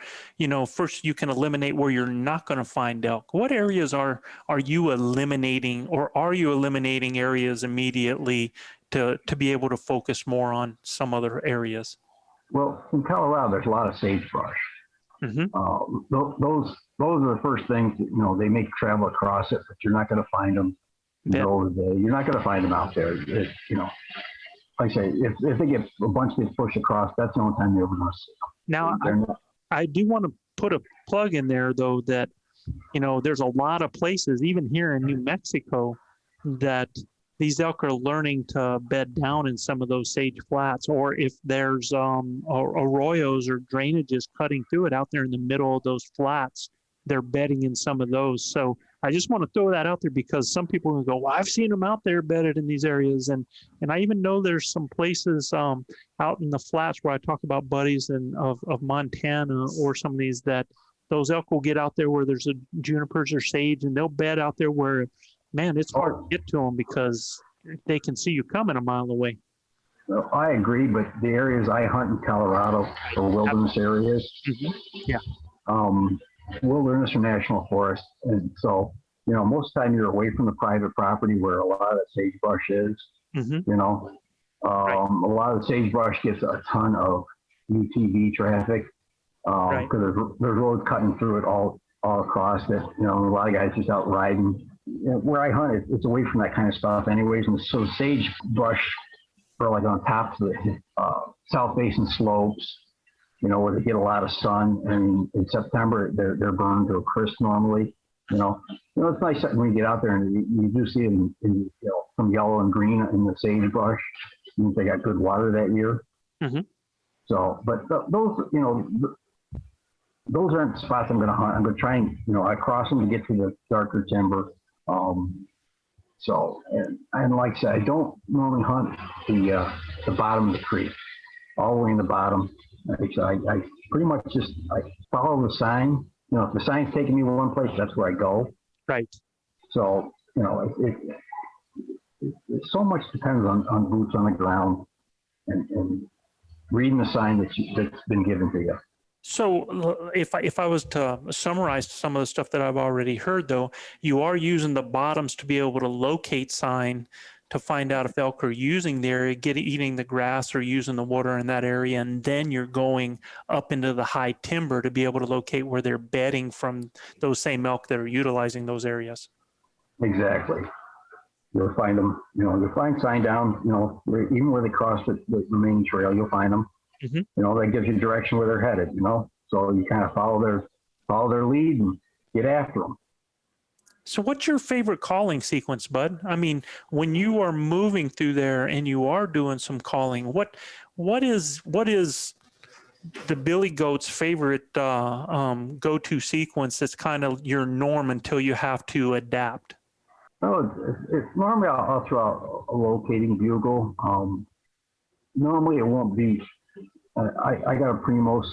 first you can eliminate where you're not going to find elk. What areas are you eliminating, or are you eliminating areas immediately to be able to focus more on some other areas? Well, in Colorado, there's a lot of sagebrush. Those are the first things that, they make travel across it, but you're not going to find them. You're not going to find them out there. Like I say, if they get a bunch gets pushed across, that's the only time you're ever going to see them. Now, I do want to put a plug in there, though, that, there's a lot of places, even here in New Mexico, that these elk are learning to bed down in some of those sage flats, or if there's arroyos or drainages cutting through it out there in the middle of those flats, they're bedding in some of those. So I just want to throw that out there because some people will go, well, I've seen them out there bedded in these areas. And I even know there's some places out in the flats where I talk about buddies of Montana or some of these that those elk will get out there where there's a junipers or sage, and they'll bed out there where, man, it's hard to get to them because they can see you coming a mile away. Well, I agree, but the areas I hunt in Colorado are wilderness areas. Yeah. Wilderness or national forest. And so, most of the time you're away from the private property where a lot of the sagebrush is, a lot of the sagebrush gets a ton of UTV traffic because there's roads cutting through it all across it. A lot of guys just out riding. Where I hunt, it's away from that kind of stuff anyways. And so sagebrush are like on top of the south facing slopes, where they get a lot of sun, and in September they're burned to a crisp normally. It's nice when you get out there and you do see in some yellow and green in the sagebrush. Means they got good water that year. So, but those aren't spots I'm going to hunt. I'm going to try and I cross them to get to the darker timber. So and like I said, I don't normally hunt the bottom of the creek, all the way in the bottom. I pretty much just follow the sign. If the sign's taking me one place, that's where I go. Right. So it so much depends on boots on the ground and reading the sign that's been given to you. So if I was to summarize some of the stuff that I've already heard, though, you are using the bottoms to be able to locate sign to find out if elk are using the area, eating the grass or using the water in that area, and then you're going up into the high timber to be able to locate where they're bedding from those same elk that are utilizing those areas. Exactly. You'll find them, you'll find sign down, even where they cross the main trail, you'll find them. That gives you direction where they're headed, so you kind of follow their lead and get after them. So what's your favorite calling sequence, Bud? I mean, when you are moving through there and you are doing some calling, what is the Billy Goat's favorite go-to sequence that's kind of your norm until you have to adapt? Oh, it's normally I'll throw out a locating bugle. Normally it won't be. I got a Primos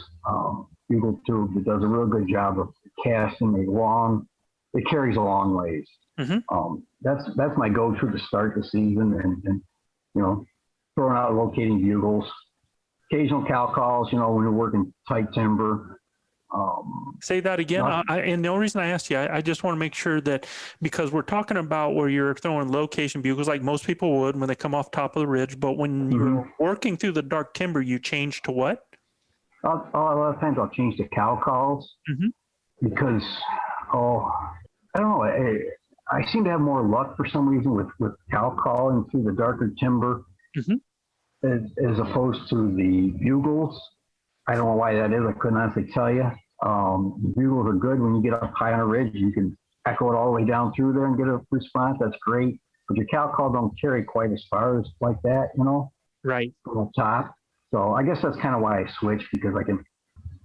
bugle tube that does a real good job of casting a long it carries a long ways. That's my go-to to start the season, and throwing out locating bugles, occasional cow calls, when you're working tight timber. Say that again. And the only reason I asked you, I just want to make sure that, because we're talking about where you're throwing location bugles like most people would when they come off top of the ridge, but when you're working through the dark timber, you change to what? A lot of times I'll change to cow calls because, I don't know, I seem to have more luck for some reason with cow calling through the darker timber as opposed to the bugles. I don't know why that is. I couldn't honestly tell you. The bugles are good when you get up high on a ridge. You can echo it all the way down through there and get a response. That's great. But your cow call don't carry quite as far as like that, Right. From the top. So I guess that's kind of why I switched, because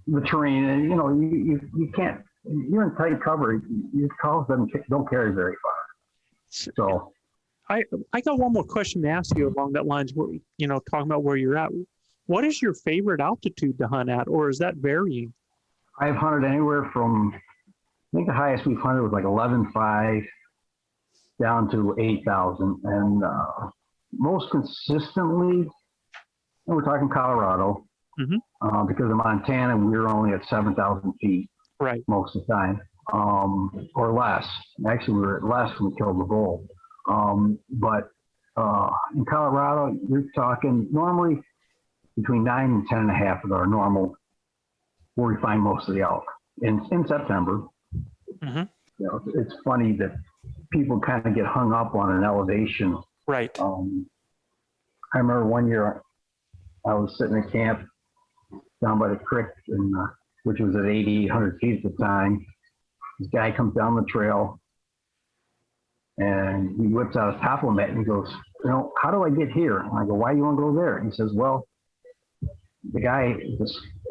the terrain, and you can't, you're in tight cover. Your calls don't carry very far. So I got one more question to ask you along that lines, talking about where you're at. What is your favorite altitude to hunt at, or is that varying? I've hunted anywhere from, I think the highest we've hunted was like 11,500 down to 8,000. And most consistently, we're talking Colorado, because in Montana, we were only at 7,000 feet most of the time, or less. Actually, we were at less when we killed the bull. But in Colorado, you're talking normally between 9 and 10.5 is our normal, where we find most of the elk in September. It's funny that people kind of get hung up on an elevation. Right. I remember one year I was sitting in camp down by the creek, which was at 8,800 feet at the time. This guy comes down the trail and he whips out a top-o-mat and he goes, how do I get here? And I go, why do you want to go there? And he says, well, the guy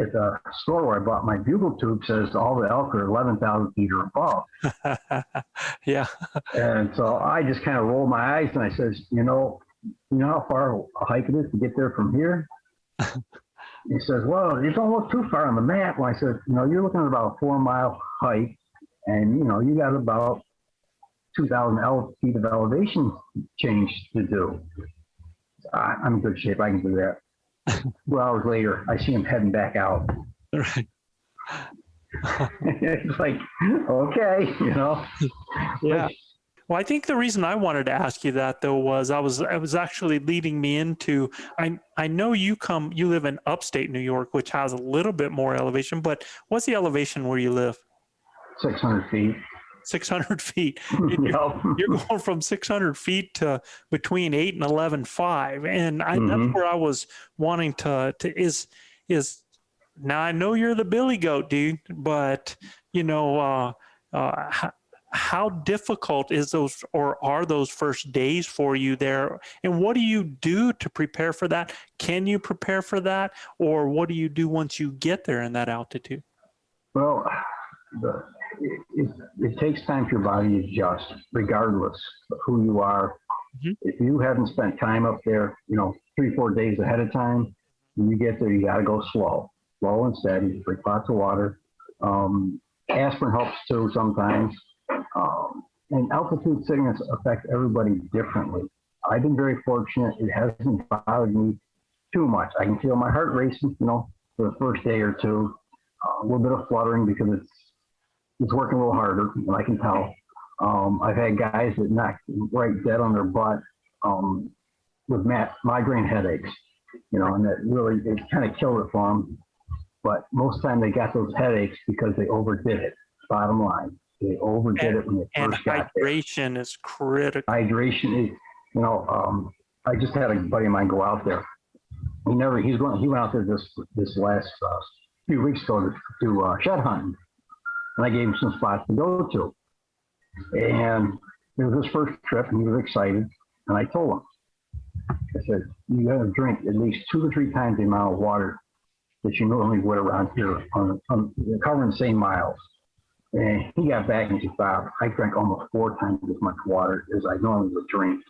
at the store where I bought my bugle tube says all the elk are 11,000 feet or above. Yeah. And so I just kind of rolled my eyes and I says, you know how far a hike it is to get there from here? He says, well, you don't look too far on the map. Well, I said, you're looking at about a 4-mile hike, and you got about 2,000 feet of elevation change to do. I'm in good shape. I can do that. 2 hours later, I see him heading back out. Right. It's like, okay, Yeah. Well, I think the reason I wanted to ask you that, though, was I was actually leading me into, I know you live in upstate New York, which has a little bit more elevation, but what's the elevation where you live? 600 feet. 600 feet. You're going from 600 feet to between 8 and 11,500. And that's where I was wanting is now I know you're the billy goat dude, but how difficult is those, or are those first days for you there? And what do you do to prepare for that? Can you prepare for that? Or what do you do once you get there in that altitude? Well, it takes time for your body to adjust, regardless of who you are. If you haven't spent time up there, 3-4 days ahead of time, when you get there, you got to go slow and steady, drink lots of water. Aspirin helps too sometimes. And altitude sickness affects everybody differently. I've been very fortunate. It hasn't bothered me too much. I can feel my heart racing, for the first day or two, a little bit of fluttering because it's working a little harder, and I can tell. I've had guys that knocked right dead on their butt with migraine headaches, and that really, it kind of killed it for them. But most of the time they got those headaches because they overdid it, bottom line. They overdid it when they first got there. And hydration is critical. Hydration is, I just had a buddy of mine go out there. He went out there this last few weeks ago to shed hunting. And I gave him some spots to go to. And it was his first trip, and he was excited. And I told him, I said, you got to drink at least 2 to 3 times the amount of water that you normally would around here on covering the same miles. And he got back and he said, Bob, I drank almost 4 times as much water as I normally would drink,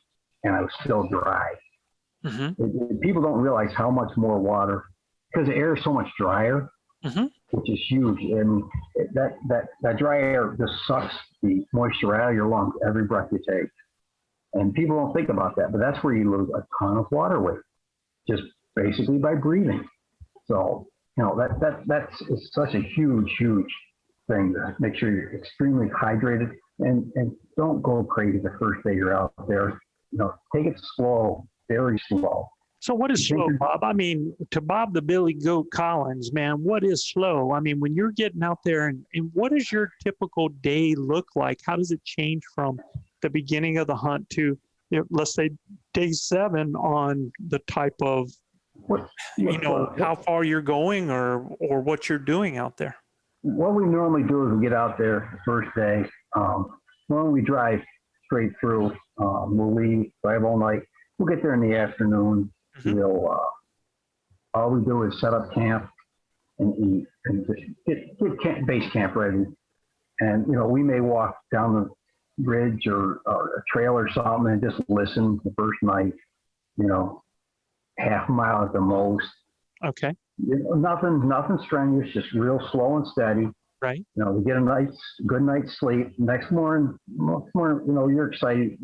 and I was still dry. People don't realize how much more water, because the air is so much drier, which is huge. And that dry air just sucks the moisture out of your lungs every breath you take. And people don't think about that, but that's where you lose a ton of water weight, just basically by breathing. So, that's such a huge thing to make sure you're extremely hydrated and don't go crazy the first day you're out there. Take it slow, very slow. So what is slow, Bob? I mean, to Bob the Billy Goat Collins, man, what is slow? I mean, when you're getting out there and what does your typical day look like? How does it change from the beginning of the hunt to, let's say, day 7 on the type of, how far you're going or what you're doing out there? What we normally do is we get out there the first day. When we drive straight through, we'll leave, drive all night. We'll get there in the afternoon. Mm-hmm. All we do is set up camp and eat and just get base camp ready. And, we may walk down the bridge or a trail or something and just listen the first night, half a mile at the most. Okay. Nothing strenuous, just real slow and steady. Right. We get a good night's sleep. Next morning, you're excited.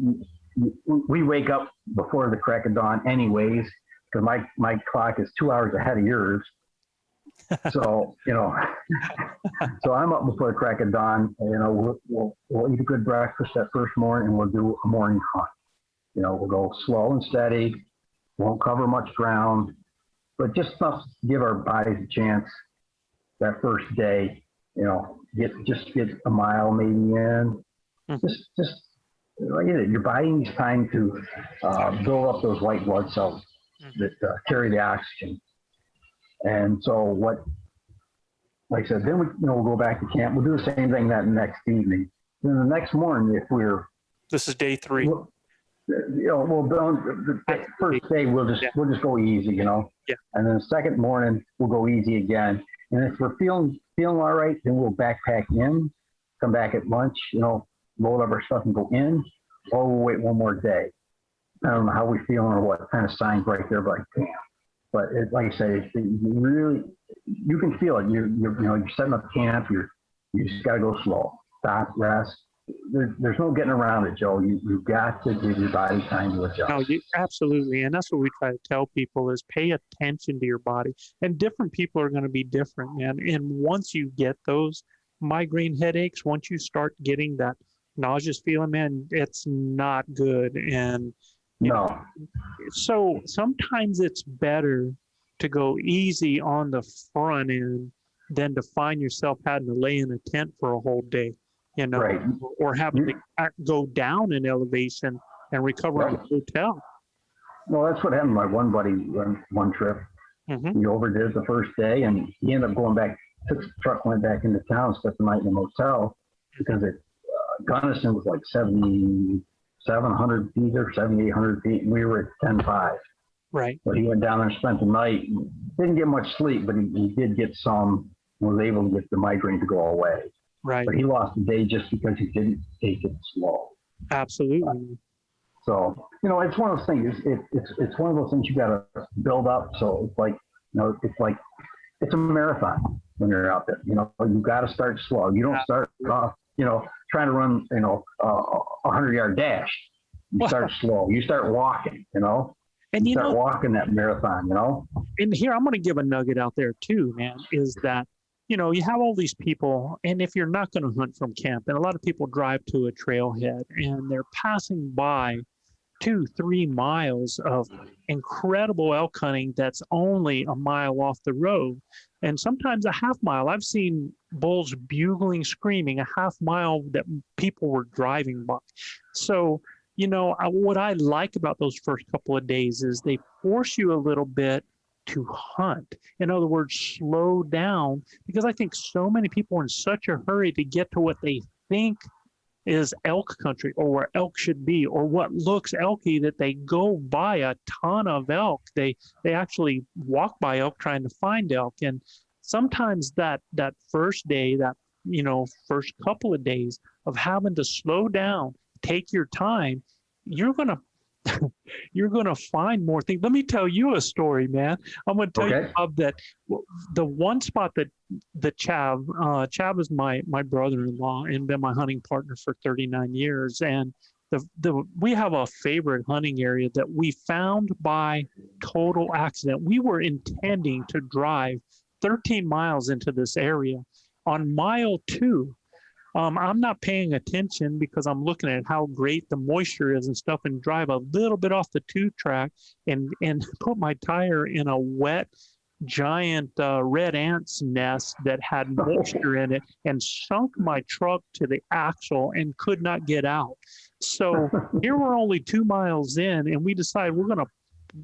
We wake up before the crack of dawn anyways, because my clock is 2 hours ahead of yours. So, so I'm up before the crack of dawn. We'll eat a good breakfast that first morning and we'll do a morning hunt. We'll go slow and steady, won't cover much ground, but just enough to give our bodies a chance that first day, get a mile maybe in. Mm-hmm. Just your body needs time to build up those white blood cells that carry the oxygen. And so like I said, then we'll go back to camp. We'll do the same thing that next evening. Then the next morning, this is day 3. The first day we'll just go easy, Yeah. And then the second morning we'll go easy again. And if we're feeling all right, then we'll backpack in, come back at lunch, load up our stuff and go in, or we'll wait one more day. I don't know how we're feeling or what kind of signs right there, but damn. But like I say, you can feel it. You're setting up camp. You just got to go slow, stop, rest. There's no getting around it, Joe. You've got to give your body time to adjust. No, absolutely. And that's what we try to tell people is pay attention to your body. And different people are going to be different, man. And once you get those migraine headaches, once you start getting that nauseous feeling, man, it's not good. And so sometimes it's better to go easy on the front end than to find yourself having to lay in a tent for a whole day, right. or having to go down in elevation and recover in a hotel. Well, that's what happened to my one buddy one trip. Mm-hmm. He overdid the first day, and he ended up going back, took the truck, went back into town, spent the night in a motel, because Gunnison was like 7,700 feet or 7,800 feet, and we were at 10,500. Right. So he went down there and spent the night. Didn't get much sleep, but he did get some, was able to get the migraine to go away. Right. But he lost a day just because he didn't take it slow. Absolutely. So, it's one of those things. It's one of those things you got to build up. So it's like, it's a marathon when you're out there. You got to start slow. You don't start off, trying to run, a 100-yard dash. You start slow. You start walking, And you start walking that marathon, And here, I'm going to give a nugget out there too, man, is that, you have all these people, and if you're not going to hunt from camp, and a lot of people drive to a trailhead and they're passing by 2-3 miles of incredible elk hunting that's only a mile off the road, and sometimes a half mile. I've seen bulls bugling, screaming a half mile that people were driving by. So, what I like about those first couple of days is they force you a little bit to hunt. In other words, slow down, because I think so many people are in such a hurry to get to what they think is elk country or where elk should be or what looks elky that they go by a ton of elk. They actually walk by elk trying to find elk. And sometimes that first day, first couple of days of having to slow down, take your time, you're going to you're going to find more things. Let me tell you a story, man. I'm going to tell you, Bob, that the one spot that Chav, Chav is my brother-in-law and been my hunting partner for 39 years. And we have a favorite hunting area that we found by total accident. We were intending to drive 13 miles into this area. On mile 2, I'm not paying attention because I'm looking at how great the moisture is and stuff, and drive a little bit off the 2 track and put my tire in a wet, giant red ant's nest that had moisture in it, and sunk my truck to the axle and could not get out. So here we're only 2 miles in, and we decided we're going to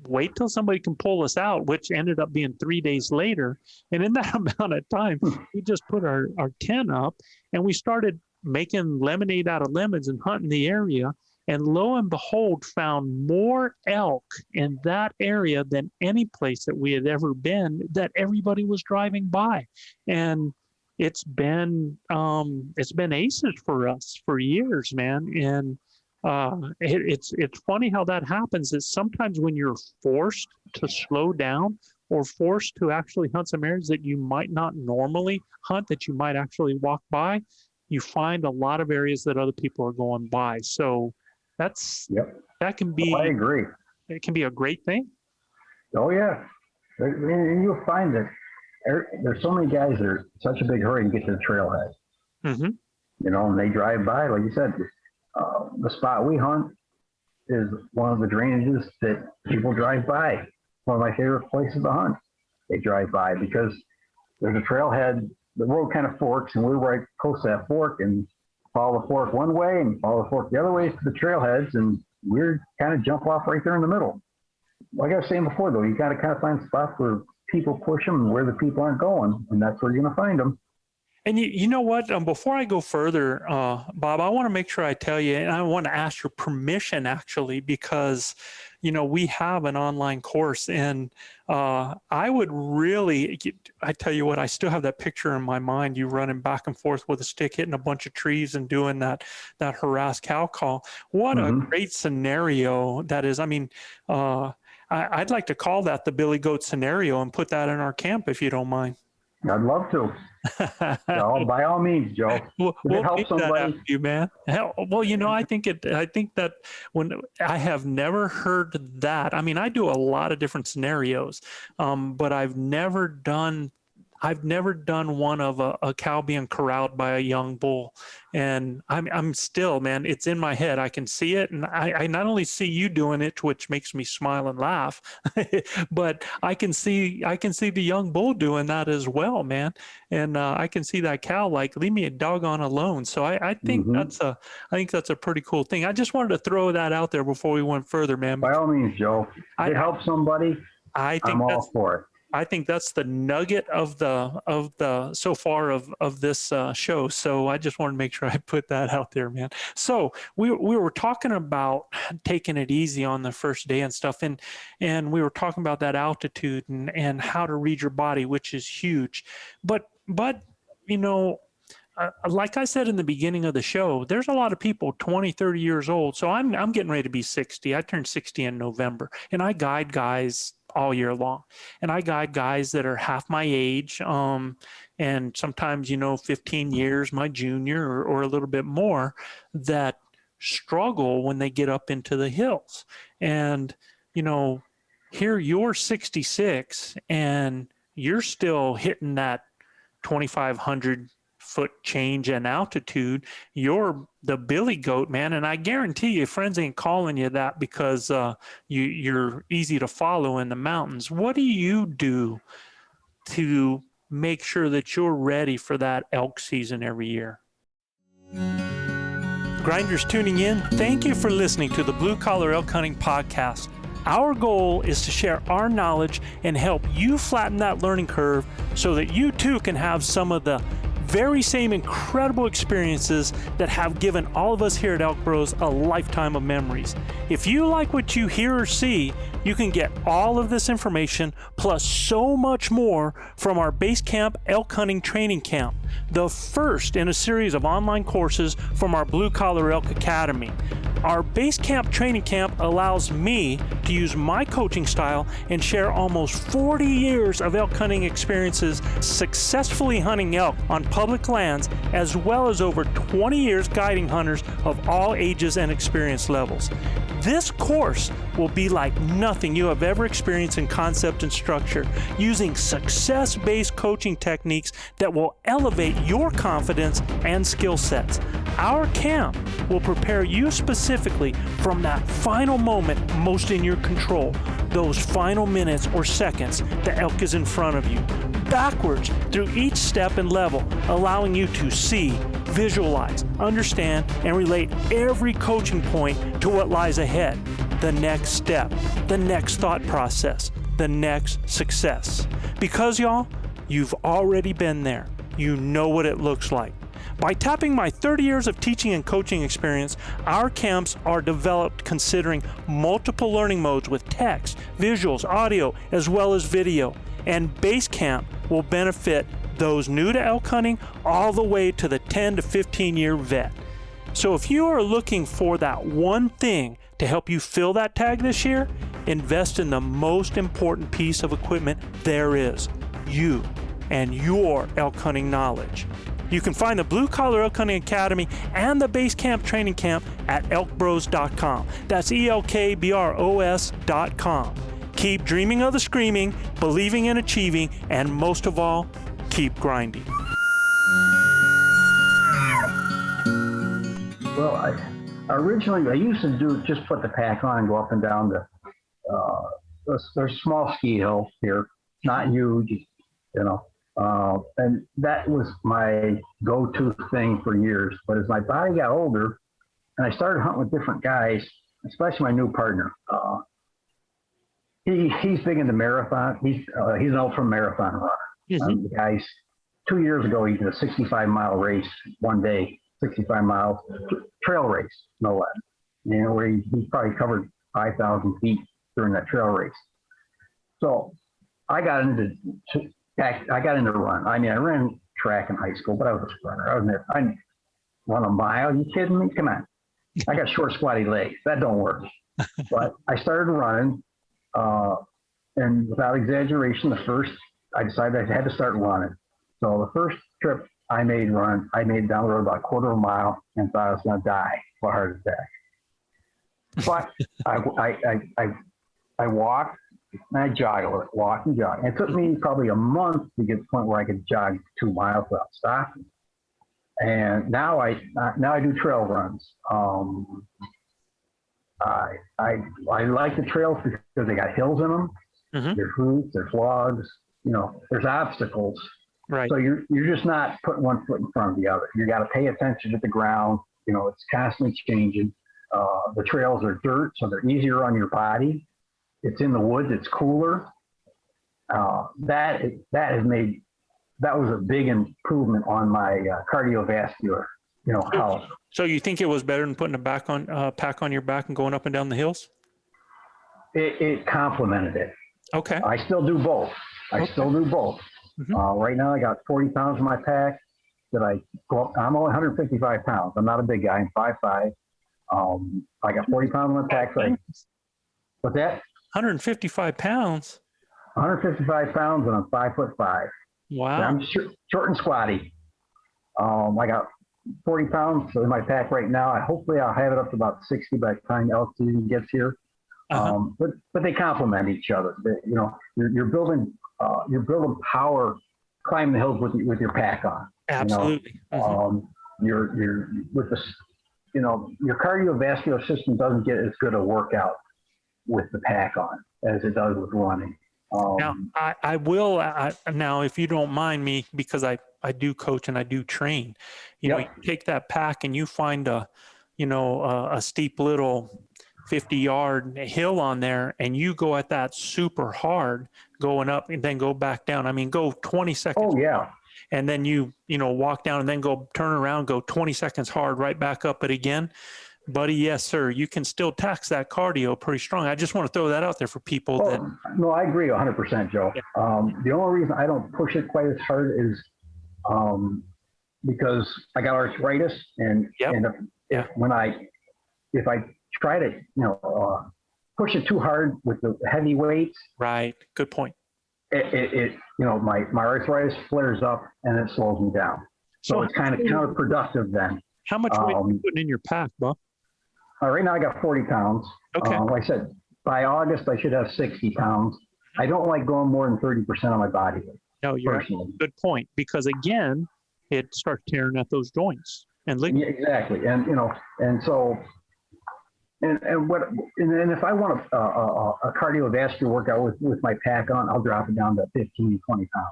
wait till somebody can pull us out, which ended up being 3 days later. And in that amount of time, we just put our tent up and we started making lemonade out of lemons and hunting the area. And lo and behold, found more elk in that area than any place that we had ever been, that everybody was driving by. And it's been aces for us for years, man. And it's funny how that happens. Is sometimes when you're forced to slow down or forced to actually hunt some areas that you might not normally hunt, that you might actually walk by, you find a lot of areas that other people are going by. So that can be. I agree. It can be a great thing. Oh yeah, and you'll find that there's so many guys that are in such a big hurry to get to the trailhead. Mm-hmm. You know, and they drive by, like you said. The spot we hunt is one of the drainages that people drive by. One of my favorite places to hunt. They drive by because there's a trailhead. The road kind of forks, and we're right close to that fork, and follow the fork one way and follow the fork the other way to the trailheads, and we're kind of jump off right there in the middle. Like I was saying before, though, you got to kind of find spots where people push them and where the people aren't going, and that's where you're going to find them. And you know what? Before I go further, Bob, I want to make sure I tell you, and I want to ask your permission actually, because, you know, we have an online course, and I would really, I tell you what, I still have that picture in my mind, you running back and forth with a stick, hitting a bunch of trees and doing that harassed cow call. What a great scenario that is. I mean, I'd like to call that the Billy Goat scenario and put that in our camp if you don't mind. I'd love to. So, by all means, Joe. We'll help somebody. That you, man. Well, you know, I think that when I have never heard that. I mean, I do a lot of different scenarios, but I've never done one of a cow being corralled by a young bull. And I'm still, man, it's in my head. I can see it. And I not only see you doing it, which makes me smile and laugh, but I can see the young bull doing that as well, man. And I can see that cow like, leave me a doggone alone. So I think that's a pretty cool thing. I just wanted to throw that out there before we went further, man. By all means, Joe. If it helps somebody, I'm all for it. I think that's the nugget of the so far of this show. So I just wanted to make sure I put that out there, man. So we were talking about taking it easy on the first day and stuff, and we were talking about that altitude and how to read your body, which is huge. But you know, like I said in the beginning of the show, there's a lot of people 20, 30 years old. So I'm getting ready to be 60. I turned 60 in November, and I guide guys all year long. And I guide guys that are half my age, and sometimes, 15 years, my junior or a little bit more, that struggle when they get up into the hills. And, here you're 66 and you're still hitting that 2,500 foot change in altitude. You're the Billy Goat, man, and I guarantee you friends ain't calling you that because you're easy to follow in the mountains. What do you do to make sure that you're ready for that elk season every year? Grinders tuning in, thank you for listening to the Blue Collar Elk Hunting Podcast. Our goal is to share our knowledge and help you flatten that learning curve so that you too can have some of the very same incredible experiences that have given all of us here at ElkBros a lifetime of memories. If you like what you hear or see, you can get all of this information plus so much more from our Base Camp Elk Hunting Training Camp, the first in a series of online courses from our Blue Collar Elk Academy. Our base camp training camp allows me to use my coaching style and share almost 40 years of elk hunting experiences successfully hunting elk on public lands, as well as over 20 years guiding hunters of all ages and experience levels. This course will be like nothing you have ever experienced in concept and structure, using success-based coaching techniques that will elevate your confidence and skill sets. Our camp will prepare you specifically from that final moment most in your control, those final minutes or seconds the elk is in front of you, backwards through each step and level, allowing you to see, visualize, understand, and relate every coaching point to what lies ahead, the next step, the next thought process, the next success. Because y'all, you've already been there. You know what it looks like. By tapping my 30 years of teaching and coaching experience, our camps are developed considering multiple learning modes with text, visuals, audio, as well as video. And base camp will benefit those new to elk hunting all the way to the 10 to 15 year vet. So if you are looking for that one thing to help you fill that tag this year, invest in the most important piece of equipment there is, you and your elk hunting knowledge. You can find the Blue Collar Elk Hunting Academy and the Base Camp Training Camp at ElkBros.com. That's ElkBros.com. Keep dreaming of the screaming, believing in achieving, and most of all, keep grinding. Well, originally I used to just put the pack on and go up and down there's small ski hills here, not huge, and that was my go-to thing for years. But as my body got older and I started hunting with different guys, especially my new partner, he's big into marathon. He's an ultra marathon runner. Mm-hmm. The guy's 2 years ago, he did a 65-mile race one day, 65 miles trail race, no less. Where he probably covered 5,000 feet during that trail race. So I got into run. I mean, I ran track in high school, but I was a runner. I run a mile. Are you kidding me? Come on. I got short, squatty legs. That don't work. But I started running, and without exaggeration, I decided I had to start running. So the first trip I made down the road about a quarter of a mile and thought I was going to die of a heart attack. But I walked and I jogged, walked and jogged. And it took me probably a month to get to the point where I could jog 2 miles without stopping. And now I do trail runs. I like the trails because they got hills in them. Mm-hmm. There's roots, there's logs, there's obstacles. Right. So you're just not putting one foot in front of the other. You got to pay attention to the ground. It's constantly changing. The trails are dirt, so they're easier on your body. It's in the woods. It's cooler. That was a big improvement on my cardiovascular, health. So you think it was better than putting a pack on your back and going up and down the hills? It complemented it. Okay. I still do both. Mm-hmm. Right now I got 40 pounds in my pack that I go up. I'm only 155 pounds. I'm not a big guy. I'm 5'5". I got 40 pounds in my pack. So what's that? 155 pounds. 155 pounds and I'm 5'5". Wow. And I'm short and squatty. I got 40 pounds in my pack right now. Hopefully I'll have it up to about 60 by the time elk season gets here. Uh-huh. But they complement each other. You're building power, climbing the hills with your pack on. Absolutely. You're with the, your cardiovascular system doesn't get as good a workout with the pack on as it does with running. Now, I will, now, if you don't mind me, because I do coach and I do train, you take that pack and you find a steep little 50-yard hill on there and you go at that super hard going up and then go back down. I mean, go 20 seconds. Oh, yeah. And then you walk down and then go turn around, go 20 seconds hard, right back up it again. Buddy, yes, sir. You can still tax that cardio pretty strong. I just want to throw that out there for people. No, I agree 100%, Joe. Yeah. The only reason I don't push it quite as hard is because I got arthritis, and if try to, push it too hard with the heavy weights. Right. Good point. My arthritis flares up and it slows me down. So it's kind of counterproductive then. How much weight are you putting in your pack, Bob? Right now I got 40 pounds. Okay. Like I said, by August I should have 60 pounds. I don't like going more than 30% of my body weight. No, you're right. Good point. Because again, it starts tearing at those joints and ligaments. Yeah, exactly. And so if I want a cardiovascular workout with my pack on, I'll drop it down to 15, 20 pounds.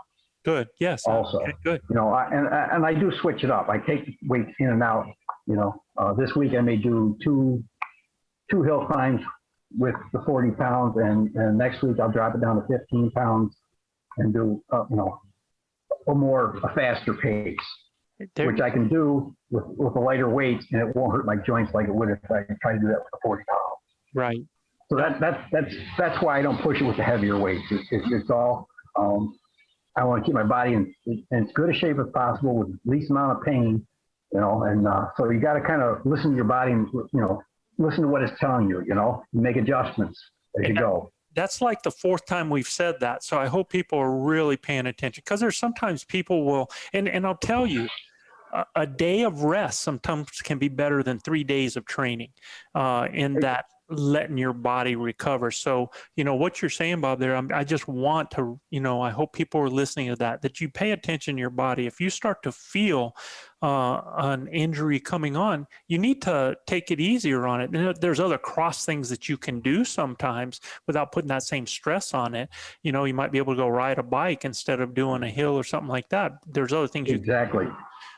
Good. Yes. Also, okay, good. And I do switch it up. I take weights in and out. This week I may do two hill climbs with the 40 pounds, and next week I'll drop it down to 15 pounds and do a faster pace, which I can do with a lighter weights, and it won't hurt my joints like it would if I try to do that with the 40 pounds. Right. So that's why I don't push it with the heavier weights. It's all I want to keep my body in as good a shape as possible with the least amount of pain, and so you got to kind of listen to your body and, listen to what it's telling you, make adjustments as you go. That's like the fourth time we've said that. So I hope people are really paying attention, because there's sometimes people will, and I'll tell you, a day of rest sometimes can be better than 3 days of training in that letting your body recover. So, what you're saying, Bob, there, I just want to, I hope people are listening to that you pay attention to your body. If you start to feel an injury coming on, you need to take it easier on it. And there's other cross things that you can do sometimes without putting that same stress on it. You might be able to go ride a bike instead of doing a hill or something like that. There's other things Exactly.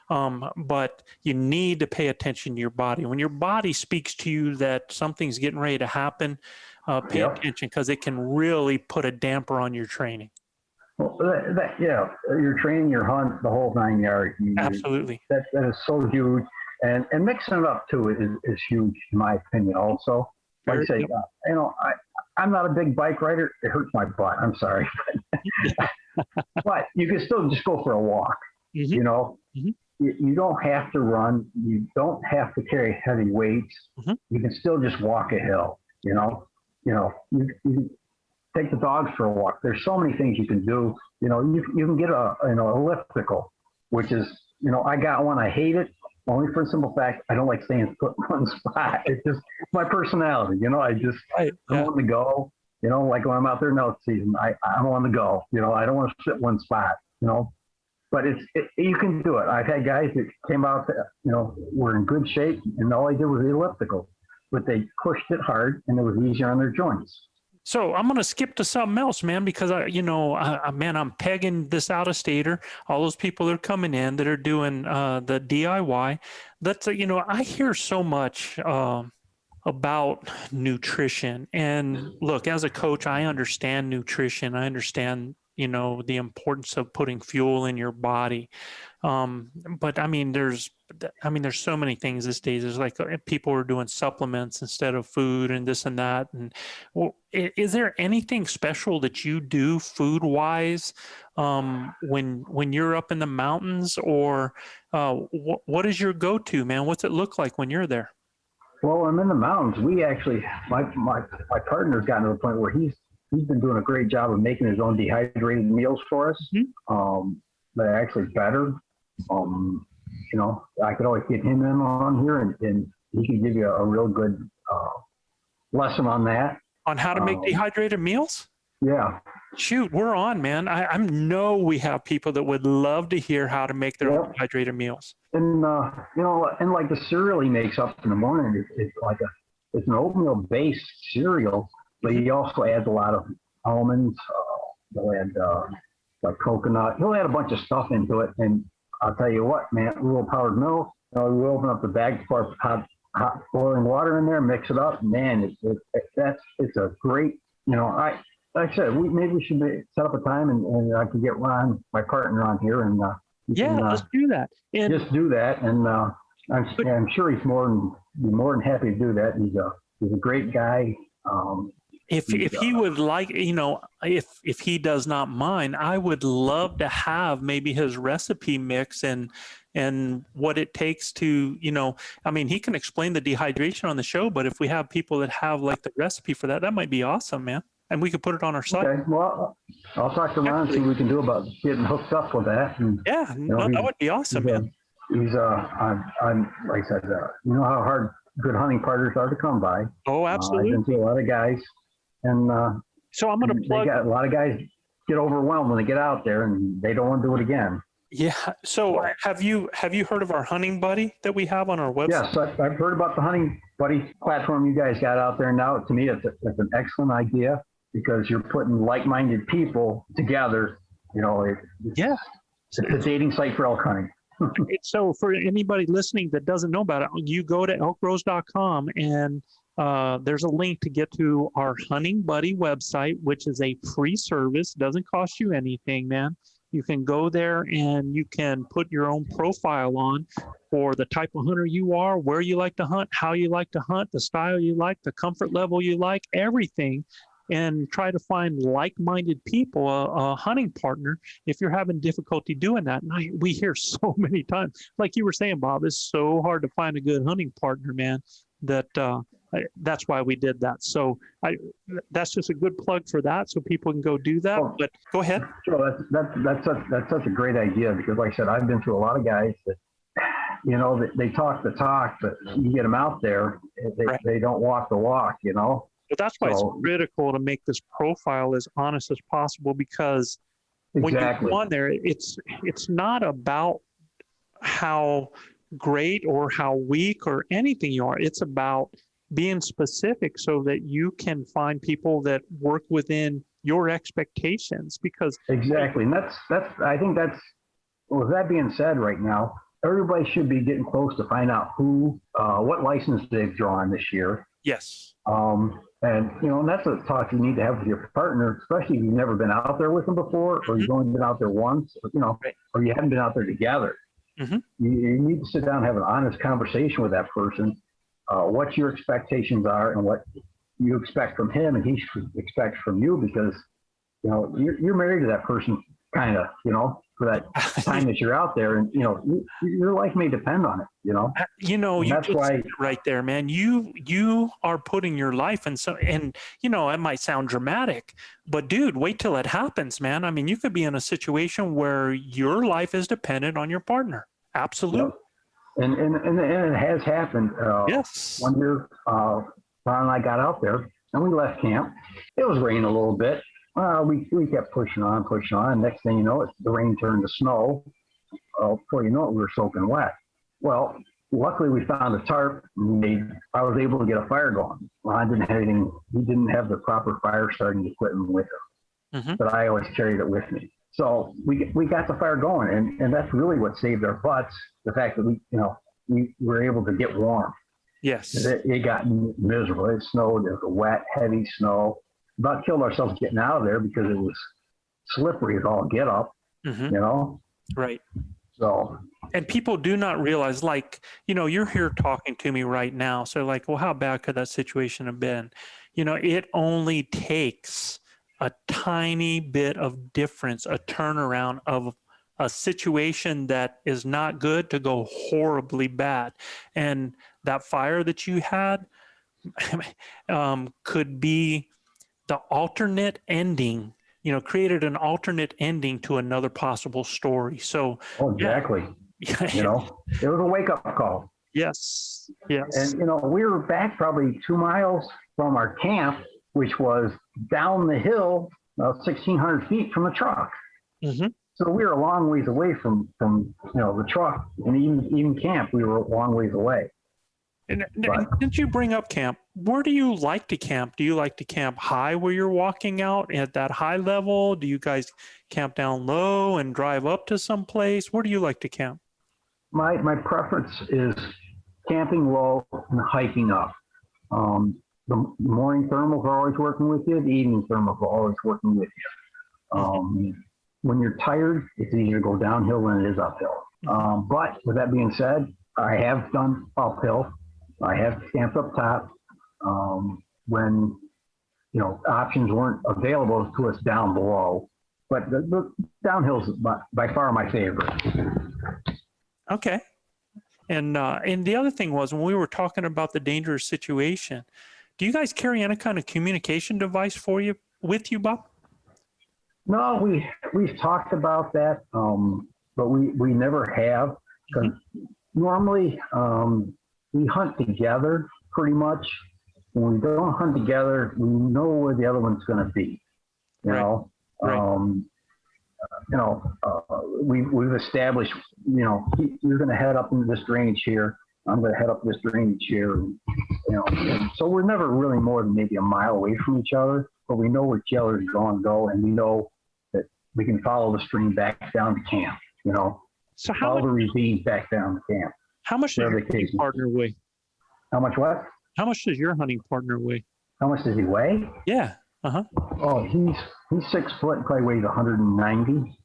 But you need to pay attention to your body. When your body speaks to you that something's getting ready to happen, pay attention, because it can really put a damper on your training. Well, your training, your hunt, the whole 9 yards. Absolutely. That is so huge, and mixing it up too is huge in my opinion. Also, like I say, I'm not a big bike rider. It hurts my butt. I'm sorry, but you can still just go for a walk. Mm-hmm. Mm-hmm. You don't have to run. You don't have to carry heavy weights. Mm-hmm. You can still just walk a hill. You take the dogs for a walk. There's so many things you can do. You can get an elliptical, which is, I got one. I hate it only for the simple fact I don't like staying put in one spot. It's just my personality. I want to go. Like when I'm out there in elk season, I want to go. I don't want to sit one spot. But you can do it. I've had guys that came out that, were in good shape, and all they did was the elliptical, but they pushed it hard and it was easier on their joints. So I'm going to skip to something else, man, because I'm pegging this out-of-stater. All those people that are coming in that are doing the DIY. That's I hear so much about nutrition, and look, as a coach, I understand nutrition. I understand the importance of putting fuel in your body. But there's so many things these days. There's like people are doing supplements instead of food and this and that. And is there anything special that you do food wise when you're up in the mountains, or what is your go-to, man? What's it look like when you're there? Well, I'm in the mountains. We actually, my partner's gotten to the point where he's been doing a great job of making his own dehydrated meals for us. Mm-hmm. They're actually better. I could always get him in on here, and he can give you a real good lesson on that. On how to make dehydrated meals? Yeah. Shoot, we're on, man. I know we have people that would love to hear how to make their own dehydrated meals. And and like the cereal he makes up in the morning, it's an oatmeal based cereal. But he also adds a lot of almonds. He'll add like coconut. He'll add a bunch of stuff into it. And I'll tell you what, man, a little powdered milk. We open up the bag, pour hot boiling water in there, mix it up. Man, it's a great. Like I said, maybe we should set up a time and I could get Ron, my partner, on here, and let's do that. Just do that, and I'm sure he's more than happy to do that. He's a great guy. If he would like, if he does not mind, I would love to have maybe his recipe mix and what it takes to, I mean, he can explain the dehydration on the show, but if we have people that have like the recipe for that, that might be awesome, man. And we could put it on our site. Okay, well, I'll talk to Ron and see what we can do about getting hooked up with that. And, yeah, that would be awesome, man. I'm like I said, you know how hard good hunting partners are to come by. Oh, absolutely. I've been to a lot of guys, and so I'm going to plug. A lot of guys get overwhelmed when they get out there, and they don't want to do it again. Yeah. So have you heard of our hunting buddy that we have on our website? Yes, I've heard about the hunting buddy platform you guys got out there. Now, to me, it's an excellent idea because you're putting like-minded people together. It's a dating site for elk hunting. So for anybody listening that doesn't know about it, you go to ElkBros.com and there's a link to get to our Hunting Buddy website, which is a free service. Doesn't cost you anything, man. You can go there and you can put your own profile on for the type of hunter you are, where you like to hunt, how you like to hunt, the style you like, the comfort level you like, everything. And try to find like-minded people, a hunting partner, if you're having difficulty doing that. And we hear so many times, like you were saying, Bob, it's so hard to find a good hunting partner, man, that's why we did that. So that's just a good plug for that, so people can go do that. But go ahead. Sure, that's such a great idea because, like I said, I've been through a lot of guys that, they talk the talk, but you get them out there, they don't walk the walk, But that's why it's critical to make this profile as honest as possible, because when you go on there, it's not about how great or how weak or anything you are. It's about being specific so that you can find people that work within your expectations. Because exactly, and I think that's. With that being said, right now everybody should be getting close to find out what license they've drawn this year. Yes. And that's a talk you need to have with your partner, especially if you've never been out there with them before, or you've only been out there once, or you haven't been out there together. Mm-hmm. You need to sit down and have an honest conversation with that person, what your expectations are and what you expect from him and he expects from you, because, you're married to that person kind of, for that time that you're out there, and your life may depend on it. That's why right there, man. You are putting your life in so, and it might sound dramatic, but dude, wait till it happens, man. I mean, you could be in a situation where your life is dependent on your partner. Absolutely. Yep. And it has happened. Yes. One year, Ron and I got out there and we left camp. It was raining a little bit. We kept pushing on. And next thing you know, the rain turned to snow. Before you know it, we were soaking wet. Well, luckily we found a tarp. I was able to get a fire going. Ron didn't have anything. He didn't have the proper fire starting equipment with him, mm-hmm. but I always carried it with me. So we got the fire going, and that's really what saved our butts. The fact that we were able to get warm. Yes. It got miserable. It snowed. It was wet, heavy snow. About killed ourselves getting out of there because it was slippery as all get up, mm-hmm. Right. So. And people do not realize, you're here talking to me right now. So well, how bad could that situation have been? It only takes a tiny bit of difference, a turnaround of a situation that is not good to go horribly bad. And that fire that you had could be the alternate ending, created an alternate ending to another possible story. So, exactly. Yeah. It was a wake-up call. Yes. Yes. And, we were back probably 2 miles from our camp, which was down the hill, 1,600 feet from the truck. Mm-hmm. So we were a long ways away from the truck, and even camp, we were a long ways away. And since you bring up camp, where do you like to camp? Do you like to camp high where you're walking out at that high level? Do you guys camp down low and drive up to some place? Where do you like to camp? My preference is camping low and hiking up. The morning thermals are always working with you. The evening thermals are always working with you. When you're tired, it's easier to go downhill than it is uphill. But with that being said, I have done uphill. I have camped up top when options weren't available to us down below. But the downhill's by far my favorite. Okay. And the other thing was, when we were talking about the dangerous situation, do you guys carry any kind of communication device with you, Bob? No, we've talked about that, but we never have, because normally we hunt together pretty much. When we don't hunt together, we know where the other one's going to be. You know, we've established, you're going to head up into this drainage here. I'm going to head up this drainage here. And so we're never really more than maybe a mile away from each other, but we know where each other's going to go, and we know that we can follow the stream back down to camp. So follow the ravine back down to camp. How much does your hunting partner weigh? How much what? How much does your hunting partner weigh? How much does he weigh? Yeah. Oh, he's 6 foot, probably weighs 190.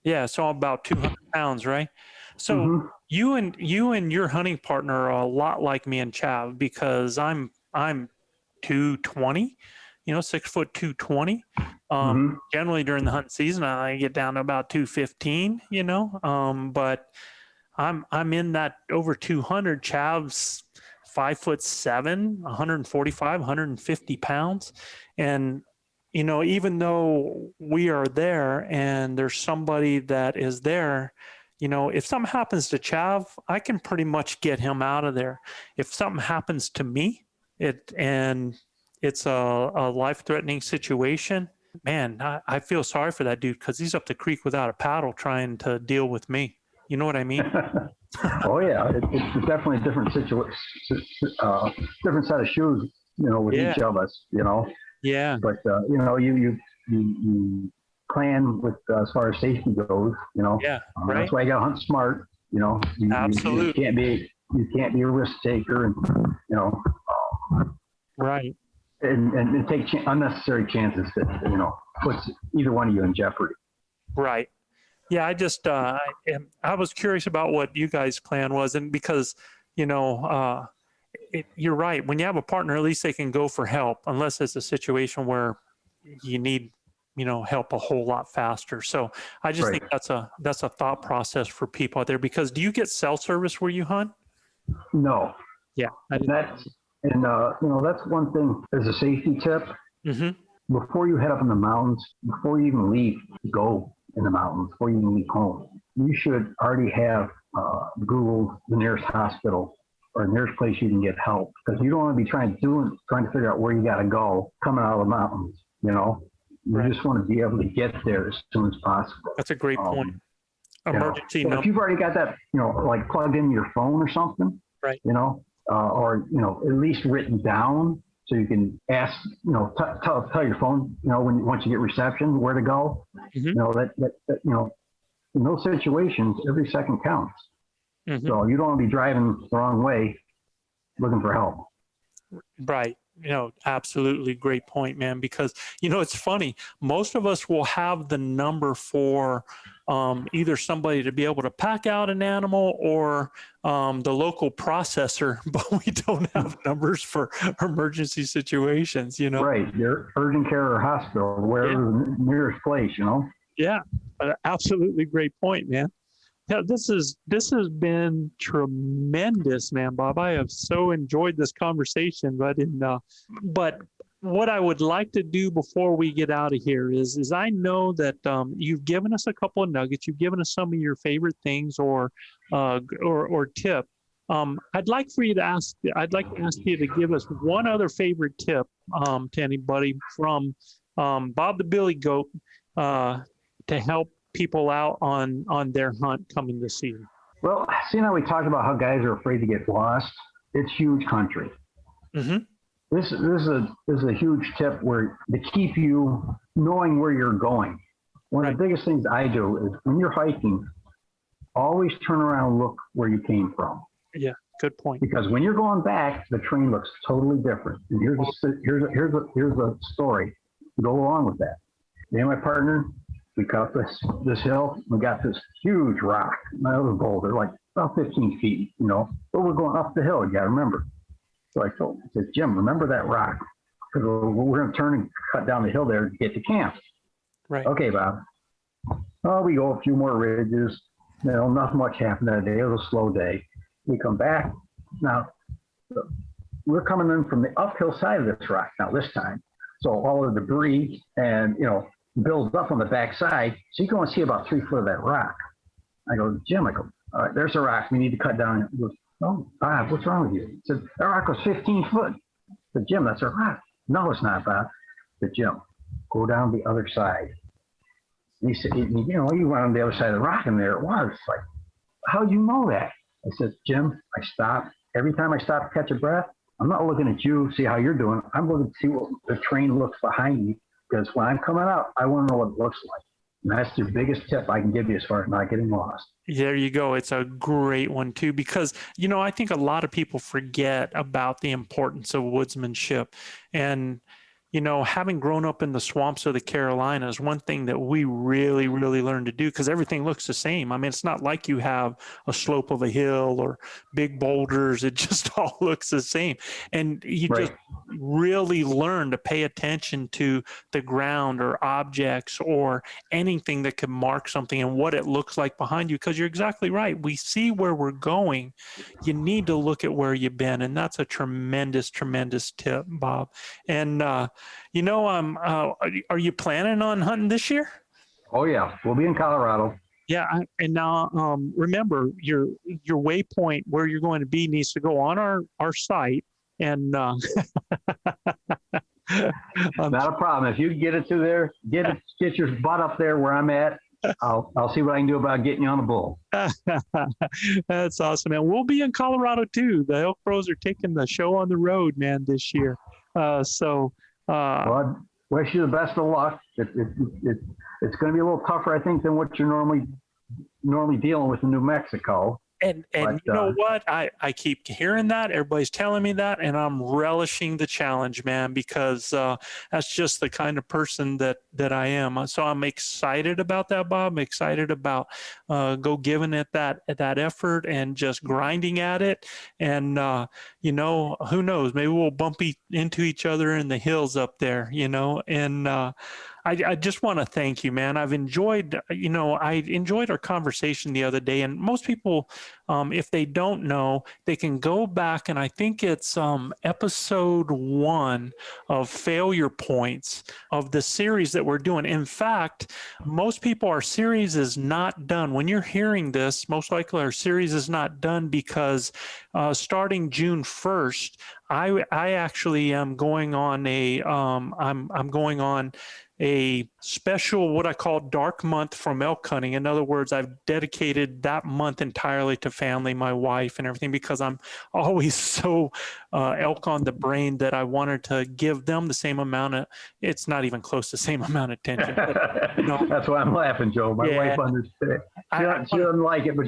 Yeah, so about 200 pounds, right? So you and your hunting partner are a lot like me and Chav, because I'm 220, 6 foot 220. Generally during the hunt season, I get down to about 215, but I'm in that over 200. Chav's 5'7", 145, 150 pounds. And, even though we are there and there's somebody that is there, if something happens to Chav, I can pretty much get him out of there. If something happens to me, it's a life-threatening situation, man, I feel sorry for that dude, because he's up the creek without a paddle trying to deal with me. You know what I mean? Oh yeah, it's definitely a different situation, different set of shoes, with each of us, Yeah. But you plan with as far as safety goes, Yeah. Right. That's why you got to hunt smart. Absolutely. You can't be a risk taker, and Right. And take unnecessary chances that puts either one of you in jeopardy. Right. Yeah, I just I was curious about what you guys' plan was, and because you're right. When you have a partner, at least they can go for help, unless it's a situation where you need help a whole lot faster. So I just think that's a thought process for people out there. Because do you get cell service where you hunt? No. Yeah, that's one thing as a safety tip. Before you head up in the mountains, before you even leave, go in the mountains, before you even leave home, you should already have Googled the nearest hospital or the nearest place you can get help, because you don't want to be trying to figure out where you got to go coming out of the mountains. You just want to be able to get there as soon as possible. That's a great point. Emergency number. If you've already got that, like plugged in your phone or something, right? Or at least written down, so you can ask, tell your phone, once you get reception, where to go. In those situations, every second counts. So you don't want to be driving the wrong way, looking for help. Right. Absolutely great point, man, because, it's funny. Most of us will have the number for either somebody to be able to pack out an animal or the local processor, but we don't have numbers for emergency situations, Right. Your urgent care or hospital, wherever the nearest place, Yeah, absolutely great point, man. Yeah, this has been tremendous, man, Bob. I have so enjoyed this conversation, but what I would like to do before we get out of here is I know that you've given us a couple of nuggets, you've given us some of your favorite things or tip. I'd like to ask you to give us one other favorite tip to anybody from Bob the Billy Goat to help people out on their hunt coming this season. Well, seeing how we talked about how guys are afraid to get lost, it's huge country. This is a huge tip where to keep you knowing where you're going. One of the biggest things I do is when you're hiking, always turn around and look where you came from. Yeah, good point. Because when you're going back, the terrain looks totally different. And here's a story to go along with that. Me and my partner, we cut this hill. We got this huge rock, another boulder, like about 15 feet, but we're going up the hill. You got to remember. So I said, Jim, remember that rock? because we're going to turn and cut down the hill there to get to camp. Right. Okay, Bob. Oh, we go a few more ridges. Not much happened that day. It was a slow day. We come back. Now, we're coming in from the uphill side of this rock now this time. So all the debris and, builds up on the back side. So you can only see about 3 foot of that rock. I go, Jim, all right, there's a rock. We need to cut down. He goes, oh, Bob, what's wrong with you? He said, that rock was 15 foot. I said, Jim, that's a rock. No, it's not, Bob. I said, Jim, go down the other side. And he said, you went on the other side of the rock, and there it was. Like, how'd you know that? I said, Jim, I stopped. Every time I stop to catch a breath, I'm not looking at you, see how you're doing. I'm looking to see what the terrain looks behind me, because when I'm coming out, I want to know what it looks like. And that's the biggest tip I can give you as far as not getting lost. There you go. It's a great one too, because, I think a lot of people forget about the importance of woodsmanship. And, having grown up in the swamps of the Carolinas, one thing that we really, really learned to do, because everything looks the same. I mean, it's not like you have a slope of a hill or big boulders. It just all looks the same. And you Right. just really learn to pay attention to the ground or objects or anything that could mark something and what it looks like behind you, because you're exactly right. We see where we're going. You need to look at where you've been, and that's a tremendous, tremendous tip, Bob. And are you planning on hunting this year? Oh, yeah. We'll be in Colorado. Yeah, and now remember your waypoint where you're going to be needs to go on our site, and Not a problem. If you get it to there, get your butt up there where I'm at. I'll see what I can do about getting you on a bull. That's awesome, man. We'll be in Colorado too. The ElkBros are taking the show on the road, man, this year. Well, I wish you the best of luck. It's going to be a little tougher, I think, than what you're normally dealing with in New Mexico. And you know what? I keep hearing that. Everybody's telling me that, and I'm relishing the challenge, man, because that's just the kind of person that I am. So I'm excited about that, Bob. I'm excited about go giving it that effort and just grinding at it. And who knows? Maybe we'll bump into each other in the hills up there. And I just want to thank you, man. I've enjoyed, I enjoyed our conversation the other day, and most people, if they don't know, they can go back, and I think it's episode 1 of Failure Points of the series that we're doing. In fact, most people, our series is not done. When you're hearing this, most likely our series is not done because starting June 1st, I actually am going on I'm going on a special, what I call dark month from elk hunting. In other words, I've dedicated that month entirely to family, my wife and everything, because I'm always so elk on the brain that I wanted to give them the same amount of, it's not even close to the same amount of attention. But, That's why I'm laughing, Joe. My wife understands. She doesn't like it, but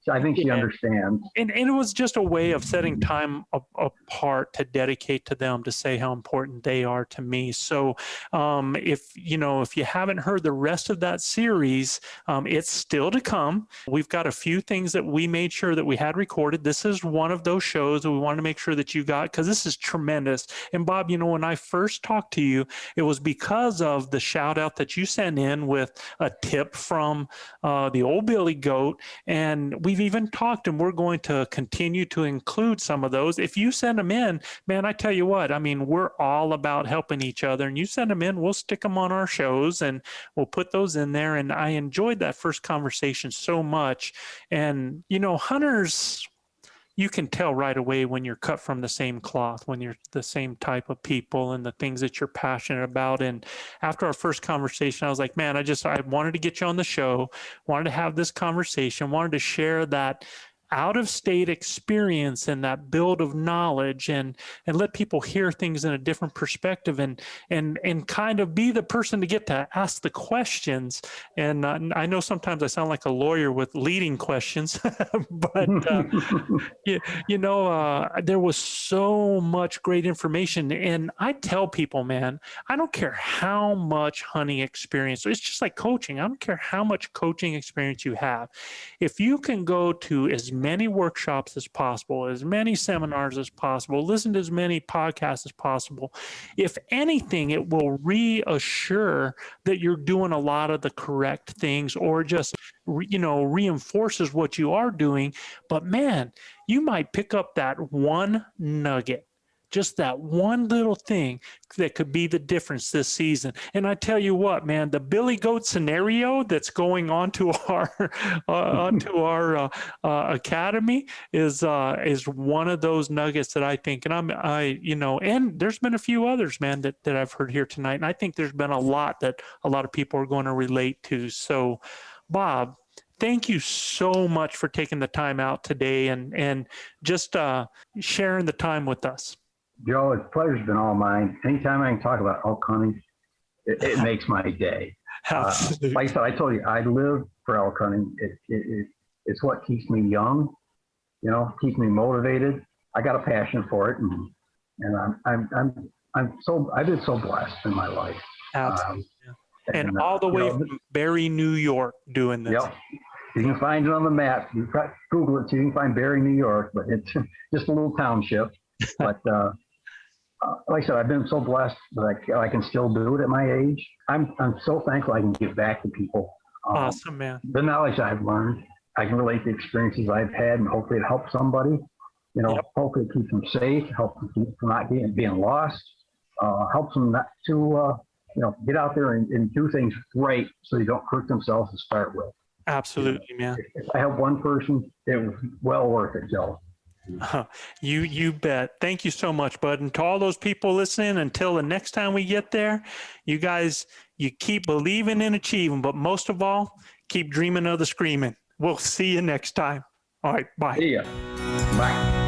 I think she understands. And it was just a way of setting time apart to dedicate to them, to say how important they are to me. So if you haven't heard the rest of that series, it's still to come. We've got a few things that we made sure that we had recorded. This is one of those shows that we wanted to make sure that you got, because this is tremendous. And Bob, when I first talked to you, it was because of the shout out that you sent in with a tip from the old Billy Goat. And we've even talked, and we're going to continue to include some of those. If you send them in, man, I tell you what, I mean, we're all about helping each other, and you send them in, we'll stick them on our shows and we'll put those in there. And I enjoyed that first conversation so much. And, hunters, you can tell right away when you're cut from the same cloth, when you're the same type of people and the things that you're passionate about. And after our first conversation, I was like, man, I wanted to get you on the show, wanted to have this conversation, wanted to share that out-of-state experience and that build of knowledge, and let people hear things in a different perspective, and kind of be the person to get to ask the questions. And I know sometimes I sound like a lawyer with leading questions, but there was so much great information. And I tell people, man, I don't care how much hunting experience, it's just like coaching. I don't care how much coaching experience you have. If you can go to as many workshops as possible, as many seminars as possible, listen to as many podcasts as possible. If anything, it will reassure that you're doing a lot of the correct things, or just, reinforces what you are doing. But man, you might pick up that one nugget, just that one little thing that could be the difference this season. And I tell you what, man, the Billy Goat scenario that's going on to our academy is one of those nuggets that I think, and and there's been a few others, man, that I've heard here tonight, and I think there's been a lot that a lot of people are going to relate to. So, Bob, thank you so much for taking the time out today and just sharing the time with us. Joe, the pleasure's been all mine. Anytime I can talk about elk hunting, it makes my day. Like I said, I told you, I live for elk hunting. It's what keeps me young, keeps me motivated. I got a passion for it, and I've been so blessed in my life. And all the way from Barry, New York, doing this. Yep. You can find it on the map. You can Google it, so you can find Barry, New York, but it's just a little township. But like I said, I've been so blessed that I can still do it at my age. I'm so thankful I can give back to people. Awesome, man. The knowledge I've learned, I can relate the experiences I've had, and hopefully it helps somebody. Hopefully it keeps them safe, helps them keep from not being lost, helps them not to get out there and do things right, so they don't hurt themselves to start with. Absolutely, man. If I help one person, it was well worth it, Joe. You bet. Thank you so much, bud. And to all those people listening, until the next time we get there, you guys, you keep believing and achieving, but most of all, keep dreaming of the screaming. We'll see you next time. All right, bye. See ya. Bye.